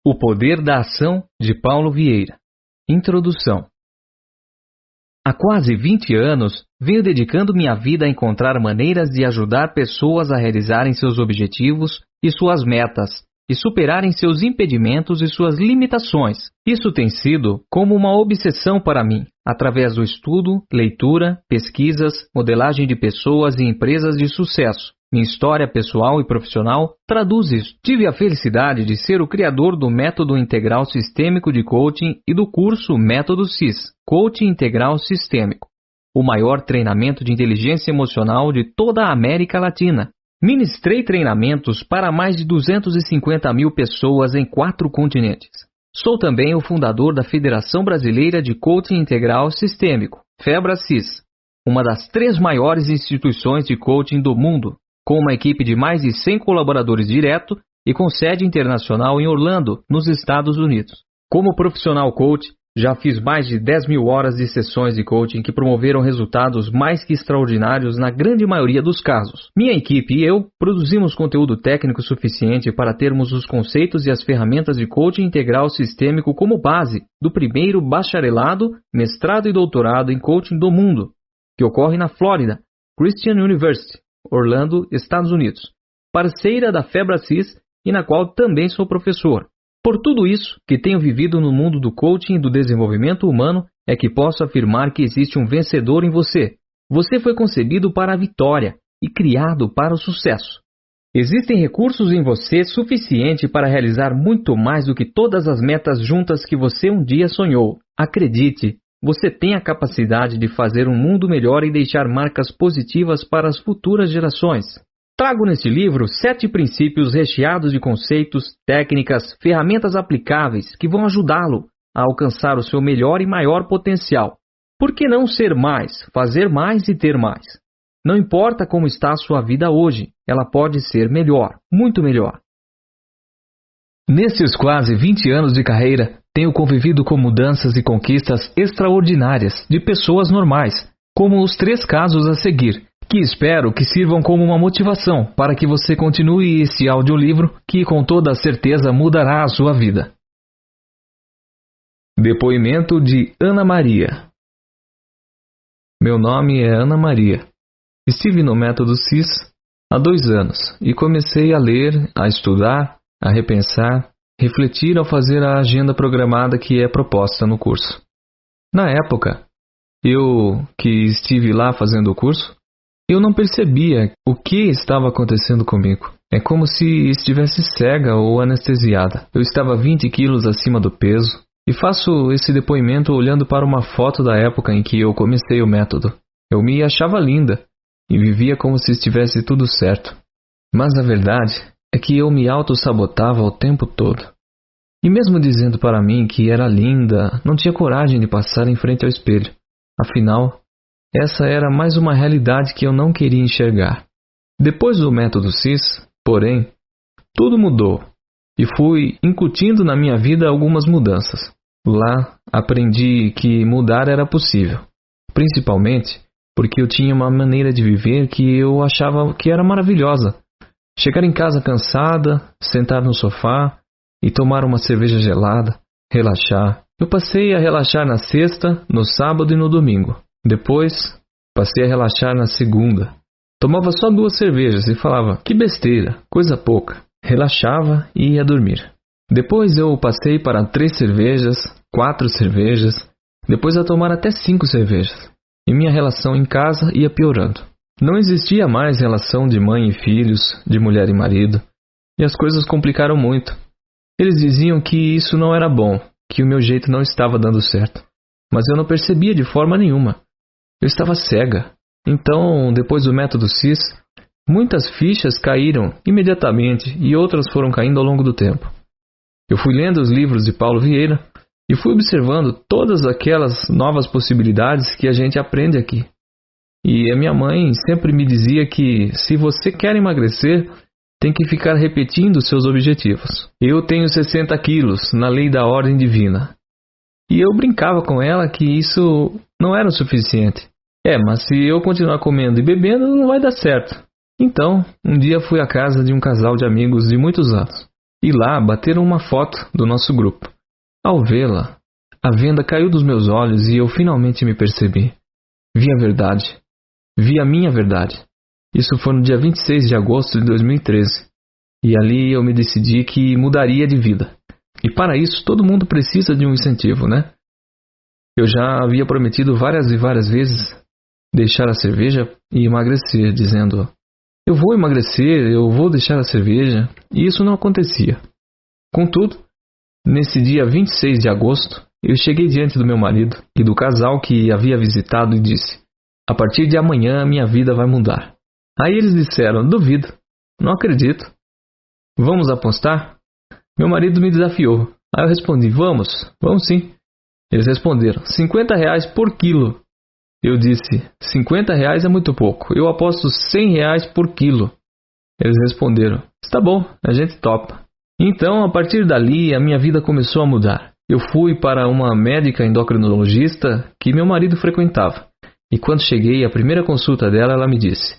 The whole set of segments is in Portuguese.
O Poder da Ação, de Paulo Vieira. Introdução. Há quase 20 anos, venho dedicando minha vida a encontrar maneiras de ajudar pessoas a realizarem seus objetivos e suas metas, e superarem seus impedimentos e suas limitações. Isso tem sido como uma obsessão para mim, através do estudo, leitura, pesquisas, modelagem de pessoas e empresas de sucesso. Minha história pessoal e profissional traduz isso. Tive a felicidade de ser o criador do Método Integral Sistêmico de Coaching e do curso Método CIS, Coaching Integral Sistêmico, o maior treinamento de inteligência emocional de toda a América Latina. Ministrei treinamentos para mais de 250 mil pessoas em 4 continentes. Sou também o fundador da Federação Brasileira de Coaching Integral Sistêmico, FEBRA-CIS, uma das 3 maiores instituições de coaching do mundo, com uma equipe de mais de 100 colaboradores direto e com sede internacional em Orlando, nos Estados Unidos. Como profissional coach, já fiz mais de 10 mil horas de sessões de coaching que promoveram resultados mais que extraordinários na grande maioria dos casos. Minha equipe e eu produzimos conteúdo técnico suficiente para termos os conceitos e as ferramentas de coaching integral sistêmico como base do primeiro bacharelado, mestrado e doutorado em coaching do mundo, que ocorre na Flórida, Christian University, Orlando, Estados Unidos, parceira da FEBRA-CIS e na qual também sou professor. Por tudo isso que tenho vivido no mundo do coaching e do desenvolvimento humano, é que posso afirmar que existe um vencedor em você. Você foi concebido para a vitória e criado para o sucesso. Existem recursos em você suficiente para realizar muito mais do que todas as metas juntas que você um dia sonhou. Acredite, você tem a capacidade de fazer um mundo melhor e deixar marcas positivas para as futuras gerações. Trago neste livro 7 princípios recheados de conceitos, técnicas, ferramentas aplicáveis que vão ajudá-lo a alcançar o seu melhor e maior potencial. Por que não ser mais, fazer mais e ter mais? Não importa como está a sua vida hoje, ela pode ser melhor, muito melhor. Nesses quase 20 anos de carreira, tenho convivido com mudanças e conquistas extraordinárias de pessoas normais, como os 3 casos a seguir, que espero que sirvam como uma motivação para que você continue este audiolivro que com toda certeza mudará a sua vida. Depoimento de Ana Maria. Meu nome é Ana Maria. Estive no Método CIS há 2 anos e comecei a ler, a estudar, a repensar, refletir ao fazer a agenda programada que é proposta no curso. Na época, eu que estive lá fazendo o curso, eu não percebia o que estava acontecendo comigo. É como se estivesse cega ou anestesiada. Eu estava 20 quilos acima do peso e faço esse depoimento olhando para uma foto da época em que eu comecei o método. Eu me achava linda e vivia como se estivesse tudo certo. Mas a verdade é que eu me auto-sabotava o tempo todo. E mesmo dizendo para mim que era linda, não tinha coragem de passar em frente ao espelho. Afinal, essa era mais uma realidade que eu não queria enxergar. Depois do Método CIS, porém, tudo mudou e fui incutindo na minha vida algumas mudanças. Lá, aprendi que mudar era possível, principalmente porque eu tinha uma maneira de viver que eu achava que era maravilhosa. Chegar em casa cansada, sentar no sofá e tomar uma cerveja gelada, relaxar. Eu passei a relaxar na sexta, no sábado e no domingo. Depois, passei a relaxar na segunda. Tomava só 2 cervejas e falava, que besteira, coisa pouca. Relaxava e ia dormir. Depois eu passei para 3 cervejas, 4 cervejas, depois a tomar até 5 cervejas. E minha relação em casa ia piorando. Não existia mais relação de mãe e filhos, de mulher e marido. E as coisas complicaram muito. Eles diziam que isso não era bom, que o meu jeito não estava dando certo. Mas eu não percebia de forma nenhuma. Eu estava cega. Então, depois do Método CIS, muitas fichas caíram imediatamente e outras foram caindo ao longo do tempo. Eu fui lendo os livros de Paulo Vieira e fui observando todas aquelas novas possibilidades que a gente aprende aqui. E a minha mãe sempre me dizia que se você quer emagrecer, tem que ficar repetindo seus objetivos. Eu tenho 60 quilos na lei da ordem divina. E eu brincava com ela que isso não era o suficiente. Mas se eu continuar comendo e bebendo, não vai dar certo. Então, um dia fui à casa de um casal de amigos de muitos anos. e lá bateram uma foto do nosso grupo. Ao vê-la, a venda caiu dos meus olhos e eu finalmente me percebi. Vi a verdade. Vi a minha verdade. Isso foi no dia 26 de agosto de 2013. E ali eu me decidi que mudaria de vida. E para isso todo mundo precisa de um incentivo, né? Eu já havia prometido várias e várias vezes deixar a cerveja e emagrecer, dizendo: eu vou emagrecer, eu vou deixar a cerveja, e isso não acontecia. Contudo, nesse dia 26 de agosto, eu cheguei diante do meu marido e do casal que havia visitado e disse: a partir de amanhã minha vida vai mudar. Aí eles disseram: duvido, não acredito. Vamos apostar? Meu marido me desafiou. Aí eu respondi: vamos sim. Eles responderam: R$50 por quilo. Eu disse: R$50 é muito pouco, eu aposto R$100 por quilo. Eles responderam: está bom, a gente topa. Então, a partir dali, a minha vida começou a mudar. Eu fui para uma médica endocrinologista que meu marido frequentava. E quando cheguei à primeira consulta dela, ela me disse: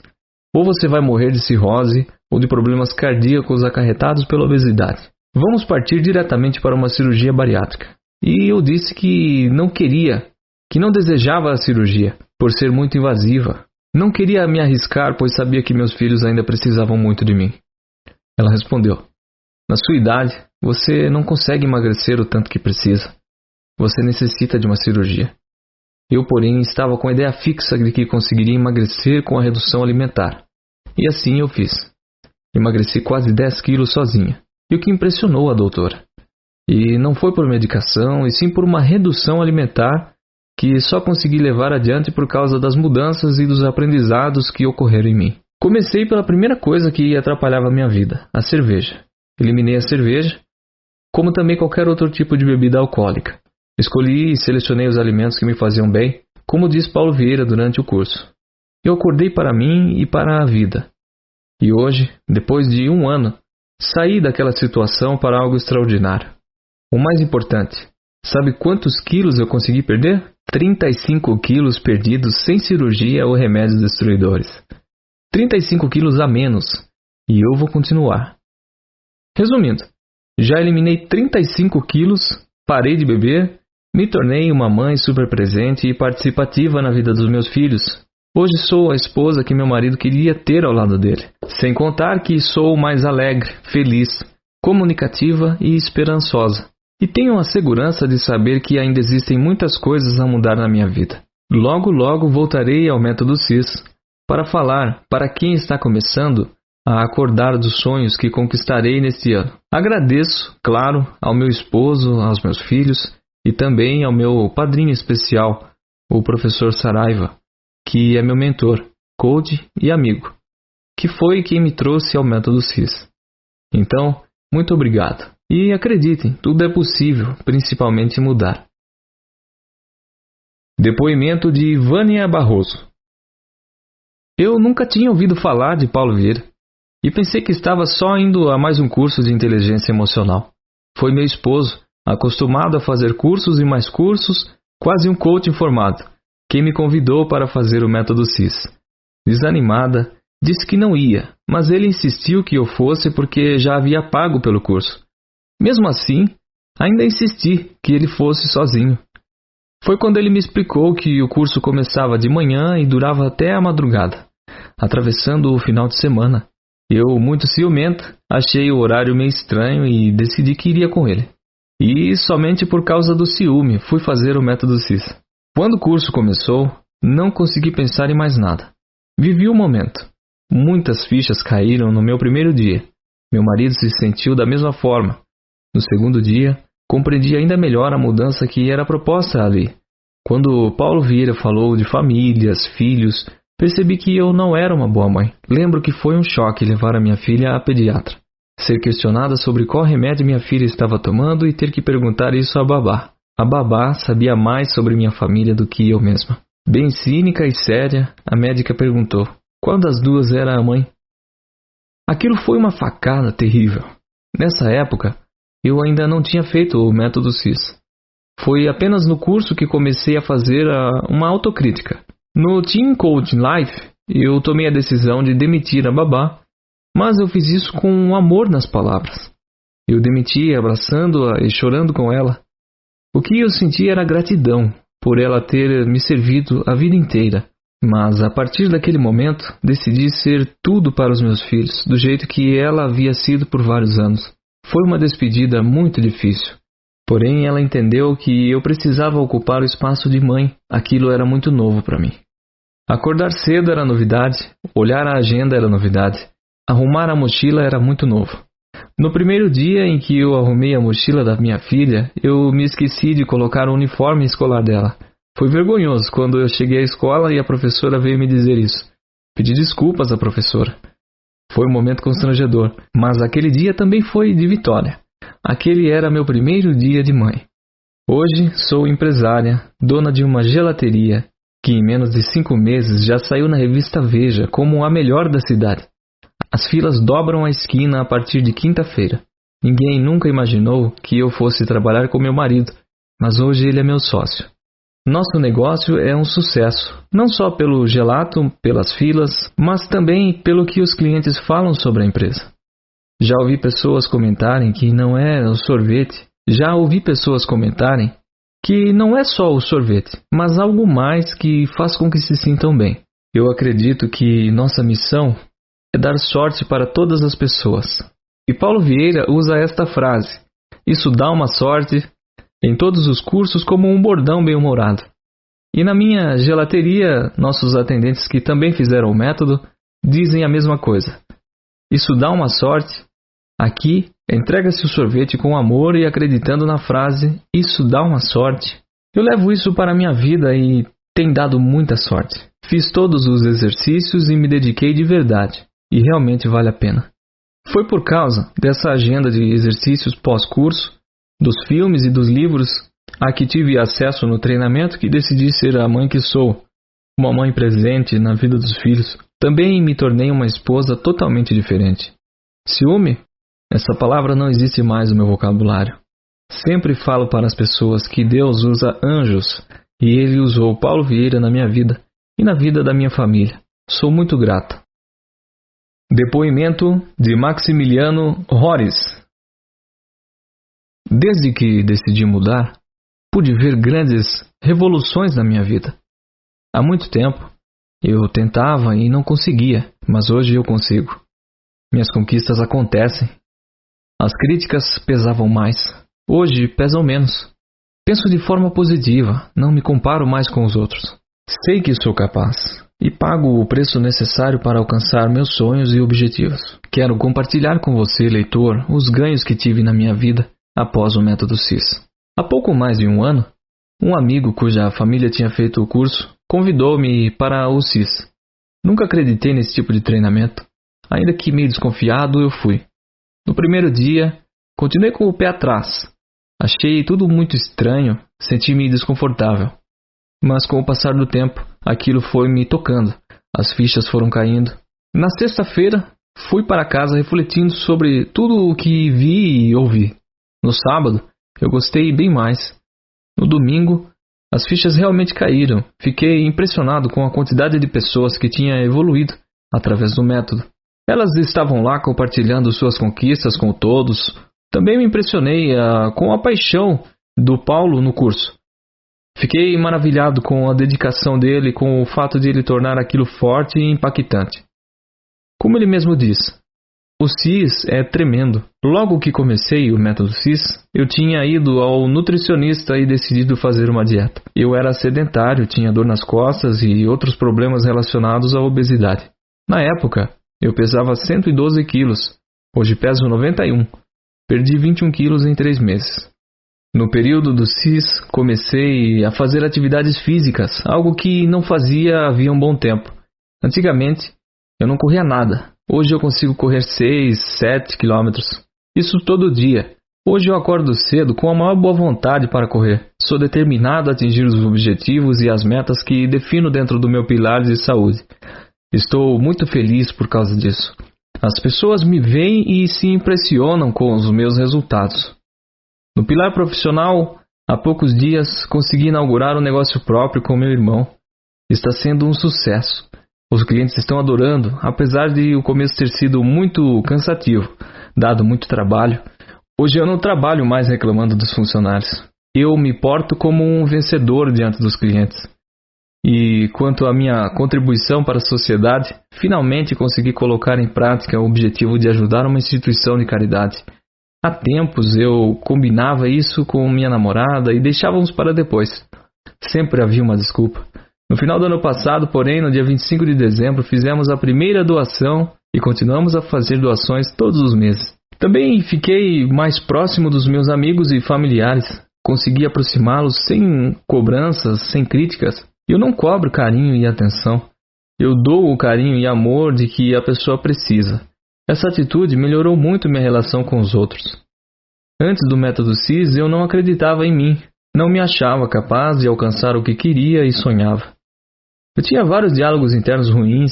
ou você vai morrer de cirrose ou de problemas cardíacos acarretados pela obesidade. Vamos partir diretamente para uma cirurgia bariátrica. E eu disse que não queria, que não desejava a cirurgia, por ser muito invasiva. Não queria me arriscar, pois sabia que meus filhos ainda precisavam muito de mim. Ela respondeu: na sua idade, você não consegue emagrecer o tanto que precisa. Você necessita de uma cirurgia. Eu, porém, estava com a ideia fixa de que conseguiria emagrecer com a redução alimentar. E assim eu fiz. Emagreci quase 10 quilos sozinha. E o que impressionou a doutora. E não foi por medicação, e sim por uma redução alimentar que só consegui levar adiante por causa das mudanças e dos aprendizados que ocorreram em mim. Comecei pela primeira coisa que atrapalhava a minha vida, a cerveja. Eliminei a cerveja, como também qualquer outro tipo de bebida alcoólica. Escolhi e selecionei os alimentos que me faziam bem, como diz Paulo Vieira durante o curso. Eu acordei para mim e para a vida. E hoje, depois de 1 ano, saí daquela situação para algo extraordinário. O mais importante, sabe quantos quilos eu consegui perder? 35 quilos perdidos sem cirurgia ou remédios destruidores. 35 quilos a menos. E eu vou continuar. Resumindo, já eliminei 35 quilos, parei de beber, me tornei uma mãe super presente e participativa na vida dos meus filhos. Hoje sou a esposa que meu marido queria ter ao lado dele. Sem contar que sou mais alegre, feliz, comunicativa e esperançosa. E tenho a segurança de saber que ainda existem muitas coisas a mudar na minha vida. Logo, logo voltarei ao Método CIS para falar para quem está começando a acordar dos sonhos que conquistarei neste ano. Agradeço, claro, ao meu esposo, aos meus filhos e também ao meu padrinho especial, o professor Saraiva, que é meu mentor, coach e amigo, que foi quem me trouxe ao Método CIS. Então, muito obrigado. E acreditem, tudo é possível, principalmente mudar. Depoimento de Vânia Barroso. Eu nunca tinha ouvido falar de Paulo Vieira e pensei que estava só indo a mais um curso de inteligência emocional. Foi meu esposo, acostumado a fazer cursos e mais cursos, quase um coach informado, quem me convidou para fazer o Método CIS. Desanimada, disse que não ia, mas ele insistiu que eu fosse porque já havia pago pelo curso. Mesmo assim, ainda insisti que ele fosse sozinho. Foi quando ele me explicou que o curso começava de manhã e durava até a madrugada, atravessando o final de semana. Eu, muito ciumenta, achei o horário meio estranho e decidi que iria com ele. E somente por causa do ciúme fui fazer o Método CIS. Quando o curso começou, não consegui pensar em mais nada. Vivi o momento. Muitas fichas caíram no meu primeiro dia. Meu marido se sentiu da mesma forma. No segundo dia, compreendi ainda melhor a mudança que era proposta ali. Quando Paulo Vieira falou de famílias, filhos, percebi que eu não era uma boa mãe. Lembro que foi um choque levar a minha filha à pediatra. Ser questionada sobre qual remédio minha filha estava tomando e ter que perguntar isso à babá. A babá sabia mais sobre minha família do que eu mesma. Bem cínica e séria, a médica perguntou: qual das duas era a mãe? Aquilo foi uma facada terrível. Nessa época, eu ainda não tinha feito o Método CIS. Foi apenas no curso que comecei a fazer uma autocrítica. No Team Coaching Life, eu tomei a decisão de demitir a babá, mas eu fiz isso com amor nas palavras. Eu demiti, abraçando-a e chorando com ela. O que eu senti era gratidão por ela ter me servido a vida inteira. Mas, a partir daquele momento, decidi ser tudo para os meus filhos, do jeito que ela havia sido por vários anos. Foi uma despedida muito difícil. Porém, ela entendeu que eu precisava ocupar o espaço de mãe. Aquilo era muito novo para mim. Acordar cedo era novidade, olhar a agenda era novidade, arrumar a mochila era muito novo. No primeiro dia em que eu arrumei a mochila da minha filha, eu me esqueci de colocar o uniforme escolar dela. Foi vergonhoso quando eu cheguei à escola e a professora veio me dizer isso. Pedi desculpas à professora. Foi um momento constrangedor, mas aquele dia também foi de vitória. Aquele era meu primeiro dia de mãe. Hoje sou empresária, dona de uma gelateria, que em menos de 5 meses já saiu na revista Veja como a melhor da cidade. As filas dobram a esquina a partir de quinta-feira. Ninguém nunca imaginou que eu fosse trabalhar com meu marido, mas hoje ele é meu sócio. Nosso negócio é um sucesso, não só pelo gelato, pelas filas, mas também pelo que os clientes falam sobre a empresa. Já ouvi pessoas comentarem que não é o sorvete. Já ouvi pessoas comentarem que não é só o sorvete, mas algo mais que faz com que se sintam bem. Eu acredito que nossa missão é dar sorte para todas as pessoas. E Paulo Vieira usa esta frase: isso dá uma sorte, em todos os cursos como um bordão bem-humorado. E na minha gelateria, nossos atendentes que também fizeram o método dizem a mesma coisa. Isso dá uma sorte. Aqui, entrega-se o sorvete com amor e acreditando na frase, isso dá uma sorte. Eu levo isso para a minha vida e tem dado muita sorte. Fiz todos os exercícios e me dediquei de verdade. E realmente vale a pena. Foi por causa dessa agenda de exercícios pós-curso, dos filmes e dos livros a que tive acesso no treinamento que decidi ser a mãe que sou. Uma mãe presente na vida dos filhos. Também me tornei uma esposa totalmente diferente. Ciúme? Essa palavra não existe mais no meu vocabulário. Sempre falo para as pessoas que Deus usa anjos e Ele usou Paulo Vieira na minha vida e na vida da minha família. Sou muito grato. Depoimento de Maximiliano Rores. Desde que decidi mudar, pude ver grandes revoluções na minha vida. Há muito tempo, eu tentava e não conseguia, mas hoje eu consigo. Minhas conquistas acontecem. As críticas pesavam mais. Hoje pesam menos. Penso de forma positiva, não me comparo mais com os outros. Sei que sou capaz e pago o preço necessário para alcançar meus sonhos e objetivos. Quero compartilhar com você, leitor, os ganhos que tive na minha vida após o método CIS. Há pouco mais de um ano, um amigo cuja família tinha feito o curso convidou-me para o CIS. Nunca acreditei nesse tipo de treinamento. Ainda que meio desconfiado, eu fui. No primeiro dia, continuei com o pé atrás. Achei tudo muito estranho, senti-me desconfortável. Mas com o passar do tempo, aquilo foi me tocando. As fichas foram caindo. Na sexta-feira, fui para casa refletindo sobre tudo o que vi e ouvi. No sábado, eu gostei bem mais. No domingo, as fichas realmente caíram. Fiquei impressionado com a quantidade de pessoas que tinha evoluído através do método. Elas estavam lá compartilhando suas conquistas com todos. Também me impressionei com a paixão do Paulo no curso. Fiquei maravilhado com a dedicação dele, com o fato de ele tornar aquilo forte e impactante. Como ele mesmo diz, o CIS é tremendo. Logo que comecei o método CIS, eu tinha ido ao nutricionista e decidido fazer uma dieta. Eu era sedentário, tinha dor nas costas e outros problemas relacionados à obesidade. Na época, eu pesava 112 quilos. Hoje peso 91. Perdi 21 quilos em 3 meses. No período do CIS, comecei a fazer atividades físicas, algo que não fazia havia um bom tempo. Antigamente, eu não corria nada. Hoje eu consigo correr 6, 7 quilômetros. Isso todo dia. Hoje eu acordo cedo com a maior boa vontade para correr. Sou determinado a atingir os objetivos e as metas que defino dentro do meu pilar de saúde. Estou muito feliz por causa disso. As pessoas me veem e se impressionam com os meus resultados. No pilar profissional, há poucos dias consegui inaugurar um negócio próprio com meu irmão. Está sendo um sucesso. Os clientes estão adorando, apesar de o começo ter sido muito cansativo, dado muito trabalho. Hoje eu não trabalho mais reclamando dos funcionários. Eu me porto como um vencedor diante dos clientes. E quanto à minha contribuição para a sociedade, finalmente consegui colocar em prática o objetivo de ajudar uma instituição de caridade. Há tempos eu combinava isso com minha namorada e deixávamos para depois. Sempre havia uma desculpa. No final do ano passado, porém, no dia 25 de dezembro, fizemos a primeira doação e continuamos a fazer doações todos os meses. Também fiquei mais próximo dos meus amigos e familiares. Consegui aproximá-los sem cobranças, sem críticas. Eu não cobro carinho e atenção. Eu dou o carinho e amor de que a pessoa precisa. Essa atitude melhorou muito minha relação com os outros. Antes do método CIS, eu não acreditava em mim. Não me achava capaz de alcançar o que queria e sonhava. Eu tinha vários diálogos internos ruins.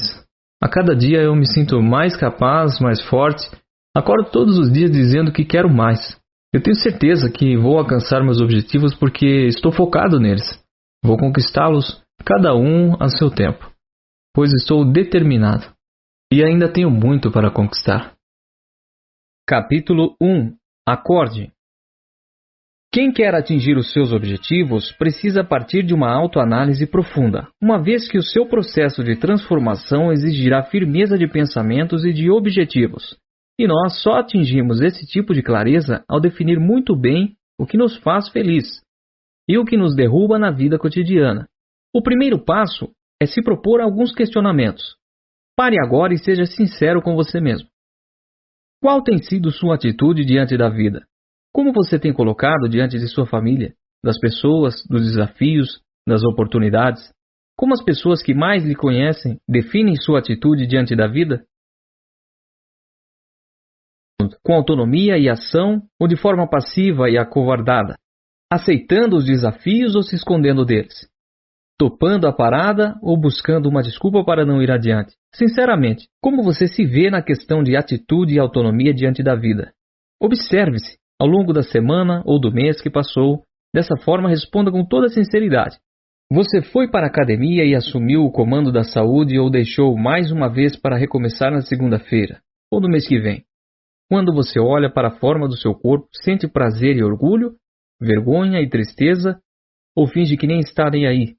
A cada dia eu me sinto mais capaz, mais forte. Acordo todos os dias dizendo que quero mais. Eu tenho certeza que vou alcançar meus objetivos porque estou focado neles. Vou conquistá-los, cada um a seu tempo, pois estou determinado. E ainda tenho muito para conquistar. Capítulo 1. Acorde. Quem quer atingir os seus objetivos precisa partir de uma autoanálise profunda, uma vez que o seu processo de transformação exigirá firmeza de pensamentos e de objetivos. E nós só atingimos esse tipo de clareza ao definir muito bem o que nos faz feliz e o que nos derruba na vida cotidiana. O primeiro passo é se propor alguns questionamentos. Pare agora e seja sincero com você mesmo. Qual tem sido sua atitude diante da vida? Como você tem colocado diante de sua família, das pessoas, dos desafios, das oportunidades? Como as pessoas que mais lhe conhecem definem sua atitude diante da vida? Com autonomia e ação ou de forma passiva e acovardada? Aceitando os desafios ou se escondendo deles? Topando a parada ou buscando uma desculpa para não ir adiante? Sinceramente, como você se vê na questão de atitude e autonomia diante da vida? Observe-se ao longo da semana ou do mês que passou. Dessa forma, responda com toda sinceridade. Você foi para a academia e assumiu o comando da saúde ou deixou mais uma vez para recomeçar na segunda-feira ou no mês que vem? Quando você olha para a forma do seu corpo, sente prazer e orgulho, vergonha e tristeza, ou finge que nem está nem aí?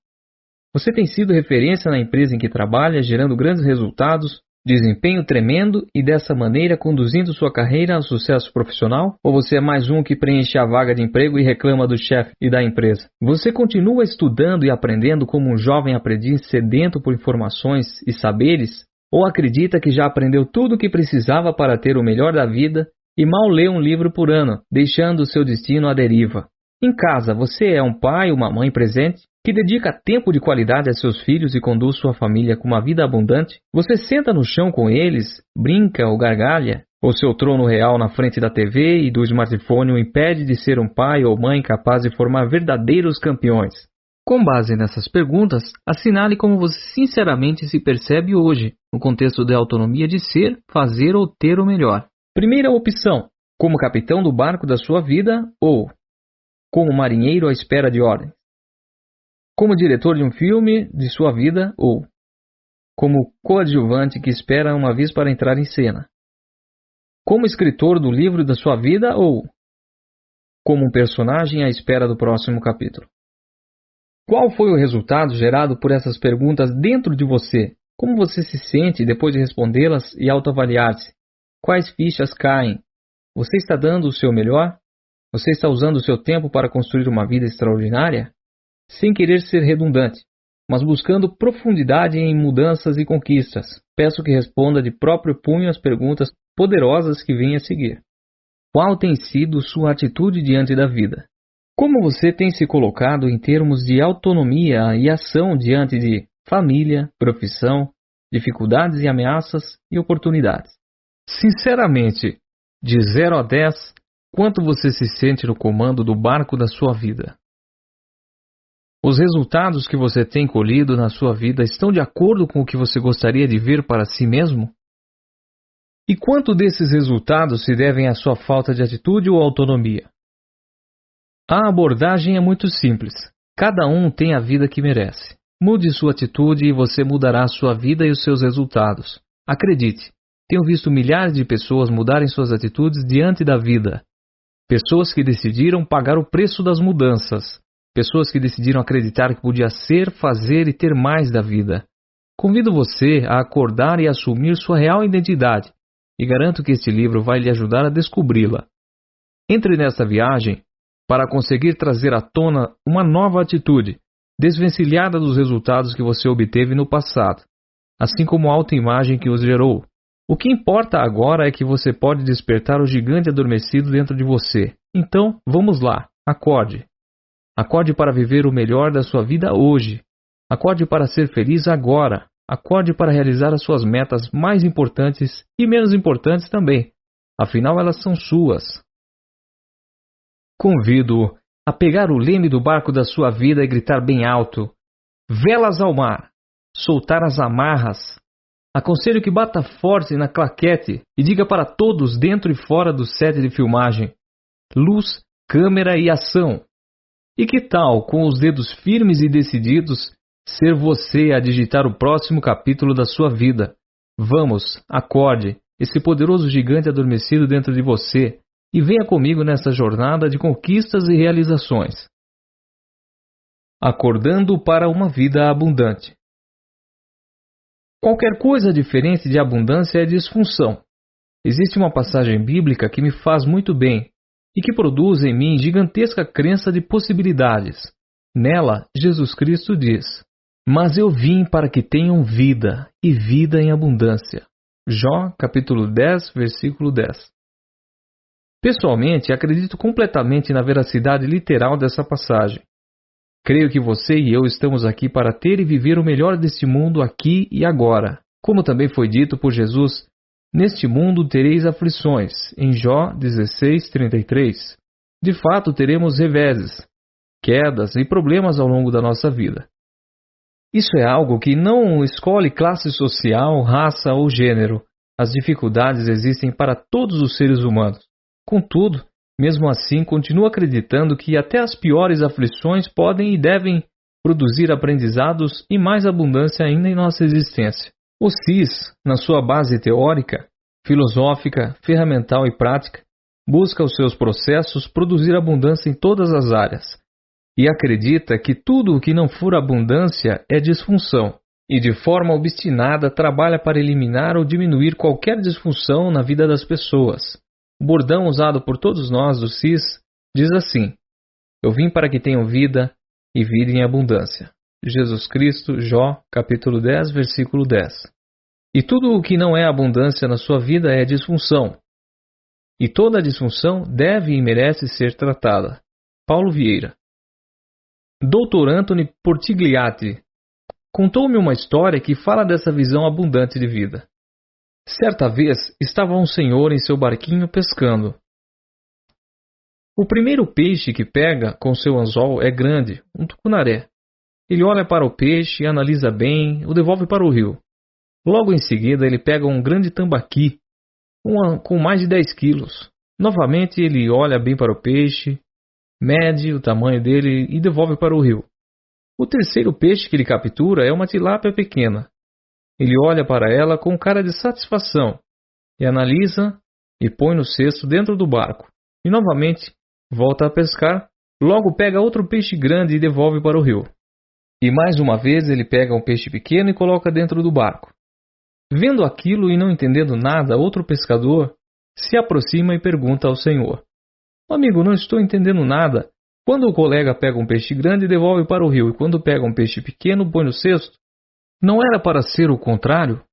Você tem sido referência na empresa em que trabalha, gerando grandes resultados, desempenho tremendo e dessa maneira conduzindo sua carreira ao sucesso profissional? Ou você é mais um que preenche a vaga de emprego e reclama do chefe e da empresa? Você continua estudando e aprendendo como um jovem aprendiz sedento por informações e saberes? Ou acredita que já aprendeu tudo o que precisava para ter o melhor da vida e mal lê um livro por ano, deixando o seu destino à deriva? Em casa, você é um pai ou uma mãe presente, que dedica tempo de qualidade a seus filhos e conduz sua família com uma vida abundante? Você senta no chão com eles, brinca ou gargalha? Ou seu trono real na frente da TV e do smartphone o impede de ser um pai ou mãe capaz de formar verdadeiros campeões? Com base nessas perguntas, assinale como você sinceramente se percebe hoje, no contexto da autonomia de ser, fazer ou ter o melhor. Primeira opção, como capitão do barco da sua vida ou como marinheiro à espera de ordens. Como diretor de um filme de sua vida ou como coadjuvante que espera uma vez para entrar em cena. Como escritor do livro da sua vida ou como um personagem à espera do próximo capítulo. Qual foi o resultado gerado por essas perguntas dentro de você? Como você se sente depois de respondê-las e autoavaliar-se? Quais fichas caem? Você está dando o seu melhor? Você está usando o seu tempo para construir uma vida extraordinária? Sem querer ser redundante, mas buscando profundidade em mudanças e conquistas, peço que responda de próprio punho as perguntas poderosas que vêm a seguir. Qual tem sido sua atitude diante da vida? Como você tem se colocado em termos de autonomia e ação diante de família, profissão, dificuldades e ameaças e oportunidades? Sinceramente, de 0 a 10, quanto você se sente no comando do barco da sua vida? Os resultados que você tem colhido na sua vida estão de acordo com o que você gostaria de ver para si mesmo? E quanto desses resultados se devem à sua falta de atitude ou autonomia? A abordagem é muito simples. Cada um tem a vida que merece. Mude sua atitude e você mudará a sua vida e os seus resultados. Acredite, tenho visto milhares de pessoas mudarem suas atitudes diante da vida. Pessoas que decidiram pagar o preço das mudanças. Pessoas que decidiram acreditar que podia ser, fazer e ter mais da vida. Convido você a acordar e assumir sua real identidade, e garanto que este livro vai lhe ajudar a descobri-la. Entre nesta viagem para conseguir trazer à tona uma nova atitude, desvencilhada dos resultados que você obteve no passado, assim como a autoimagem que os gerou. O que importa agora é que você pode despertar o gigante adormecido dentro de você. Então, vamos lá, acorde. Acorde para viver o melhor da sua vida hoje. Acorde para ser feliz agora. Acorde para realizar as suas metas mais importantes e menos importantes também. Afinal, elas são suas. Convido-o a pegar o leme do barco da sua vida e gritar bem alto: velas ao mar! Soltar as amarras! Aconselho que bata forte na claquete e diga para todos dentro e fora do set de filmagem: luz, câmera e ação! E que tal, com os dedos firmes e decididos, ser você a digitar o próximo capítulo da sua vida? Vamos, acorde, esse poderoso gigante adormecido dentro de você, e venha comigo nessa jornada de conquistas e realizações. Acordando para uma vida abundante. Qualquer coisa diferente de abundância é disfunção. Existe uma passagem bíblica que me faz muito bem e que produz em mim gigantesca crença de possibilidades. Nela, Jesus Cristo diz: mas eu vim para que tenham vida, e vida em abundância. Jó, capítulo 10, versículo 10. Pessoalmente, acredito completamente na veracidade literal dessa passagem. Creio que você e eu estamos aqui para ter e viver o melhor deste mundo aqui e agora. Como também foi dito por Jesus: neste mundo tereis aflições, em Jó 16:33. De fato, teremos reveses, quedas e problemas ao longo da nossa vida. Isso é algo que não escolhe classe social, raça ou gênero. As dificuldades existem para todos os seres humanos. Contudo, mesmo assim, continuo acreditando que até as piores aflições podem e devem produzir aprendizados e mais abundância ainda em nossa existência. O CIS, na sua base teórica, filosófica, ferramental e prática, busca os seus processos produzir abundância em todas as áreas, e acredita que tudo o que não for abundância é disfunção, e de forma obstinada trabalha para eliminar ou diminuir qualquer disfunção na vida das pessoas. O bordão usado por todos nós do CIS diz assim: eu vim para que tenham vida e vida em abundância. Jesus Cristo, Jó, capítulo 10, versículo 10. E tudo o que não é abundância na sua vida é disfunção. E toda disfunção deve e merece ser tratada. Paulo Vieira. Dr. Anthony Portigliatti contou-me uma história que fala dessa visão abundante de vida. Certa vez, estava um senhor em seu barquinho pescando. O primeiro peixe que pega com seu anzol é grande, um tucunaré. Ele olha para o peixe, analisa bem, o devolve para o rio. Logo em seguida, ele pega um grande tambaqui, com mais de 10 quilos. Novamente, ele olha bem para o peixe, mede o tamanho dele e devolve para o rio. O terceiro peixe que ele captura é uma tilápia pequena. Ele olha para ela com cara de satisfação, e analisa e põe no cesto dentro do barco. E novamente volta a pescar, logo pega outro peixe grande e devolve para o rio. E mais uma vez ele pega um peixe pequeno e coloca dentro do barco. Vendo aquilo e não entendendo nada, outro pescador se aproxima e pergunta ao senhor: amigo, não estou entendendo nada. Quando o colega pega um peixe grande e devolve para o rio, e quando pega um peixe pequeno, põe no cesto, não era para ser o contrário?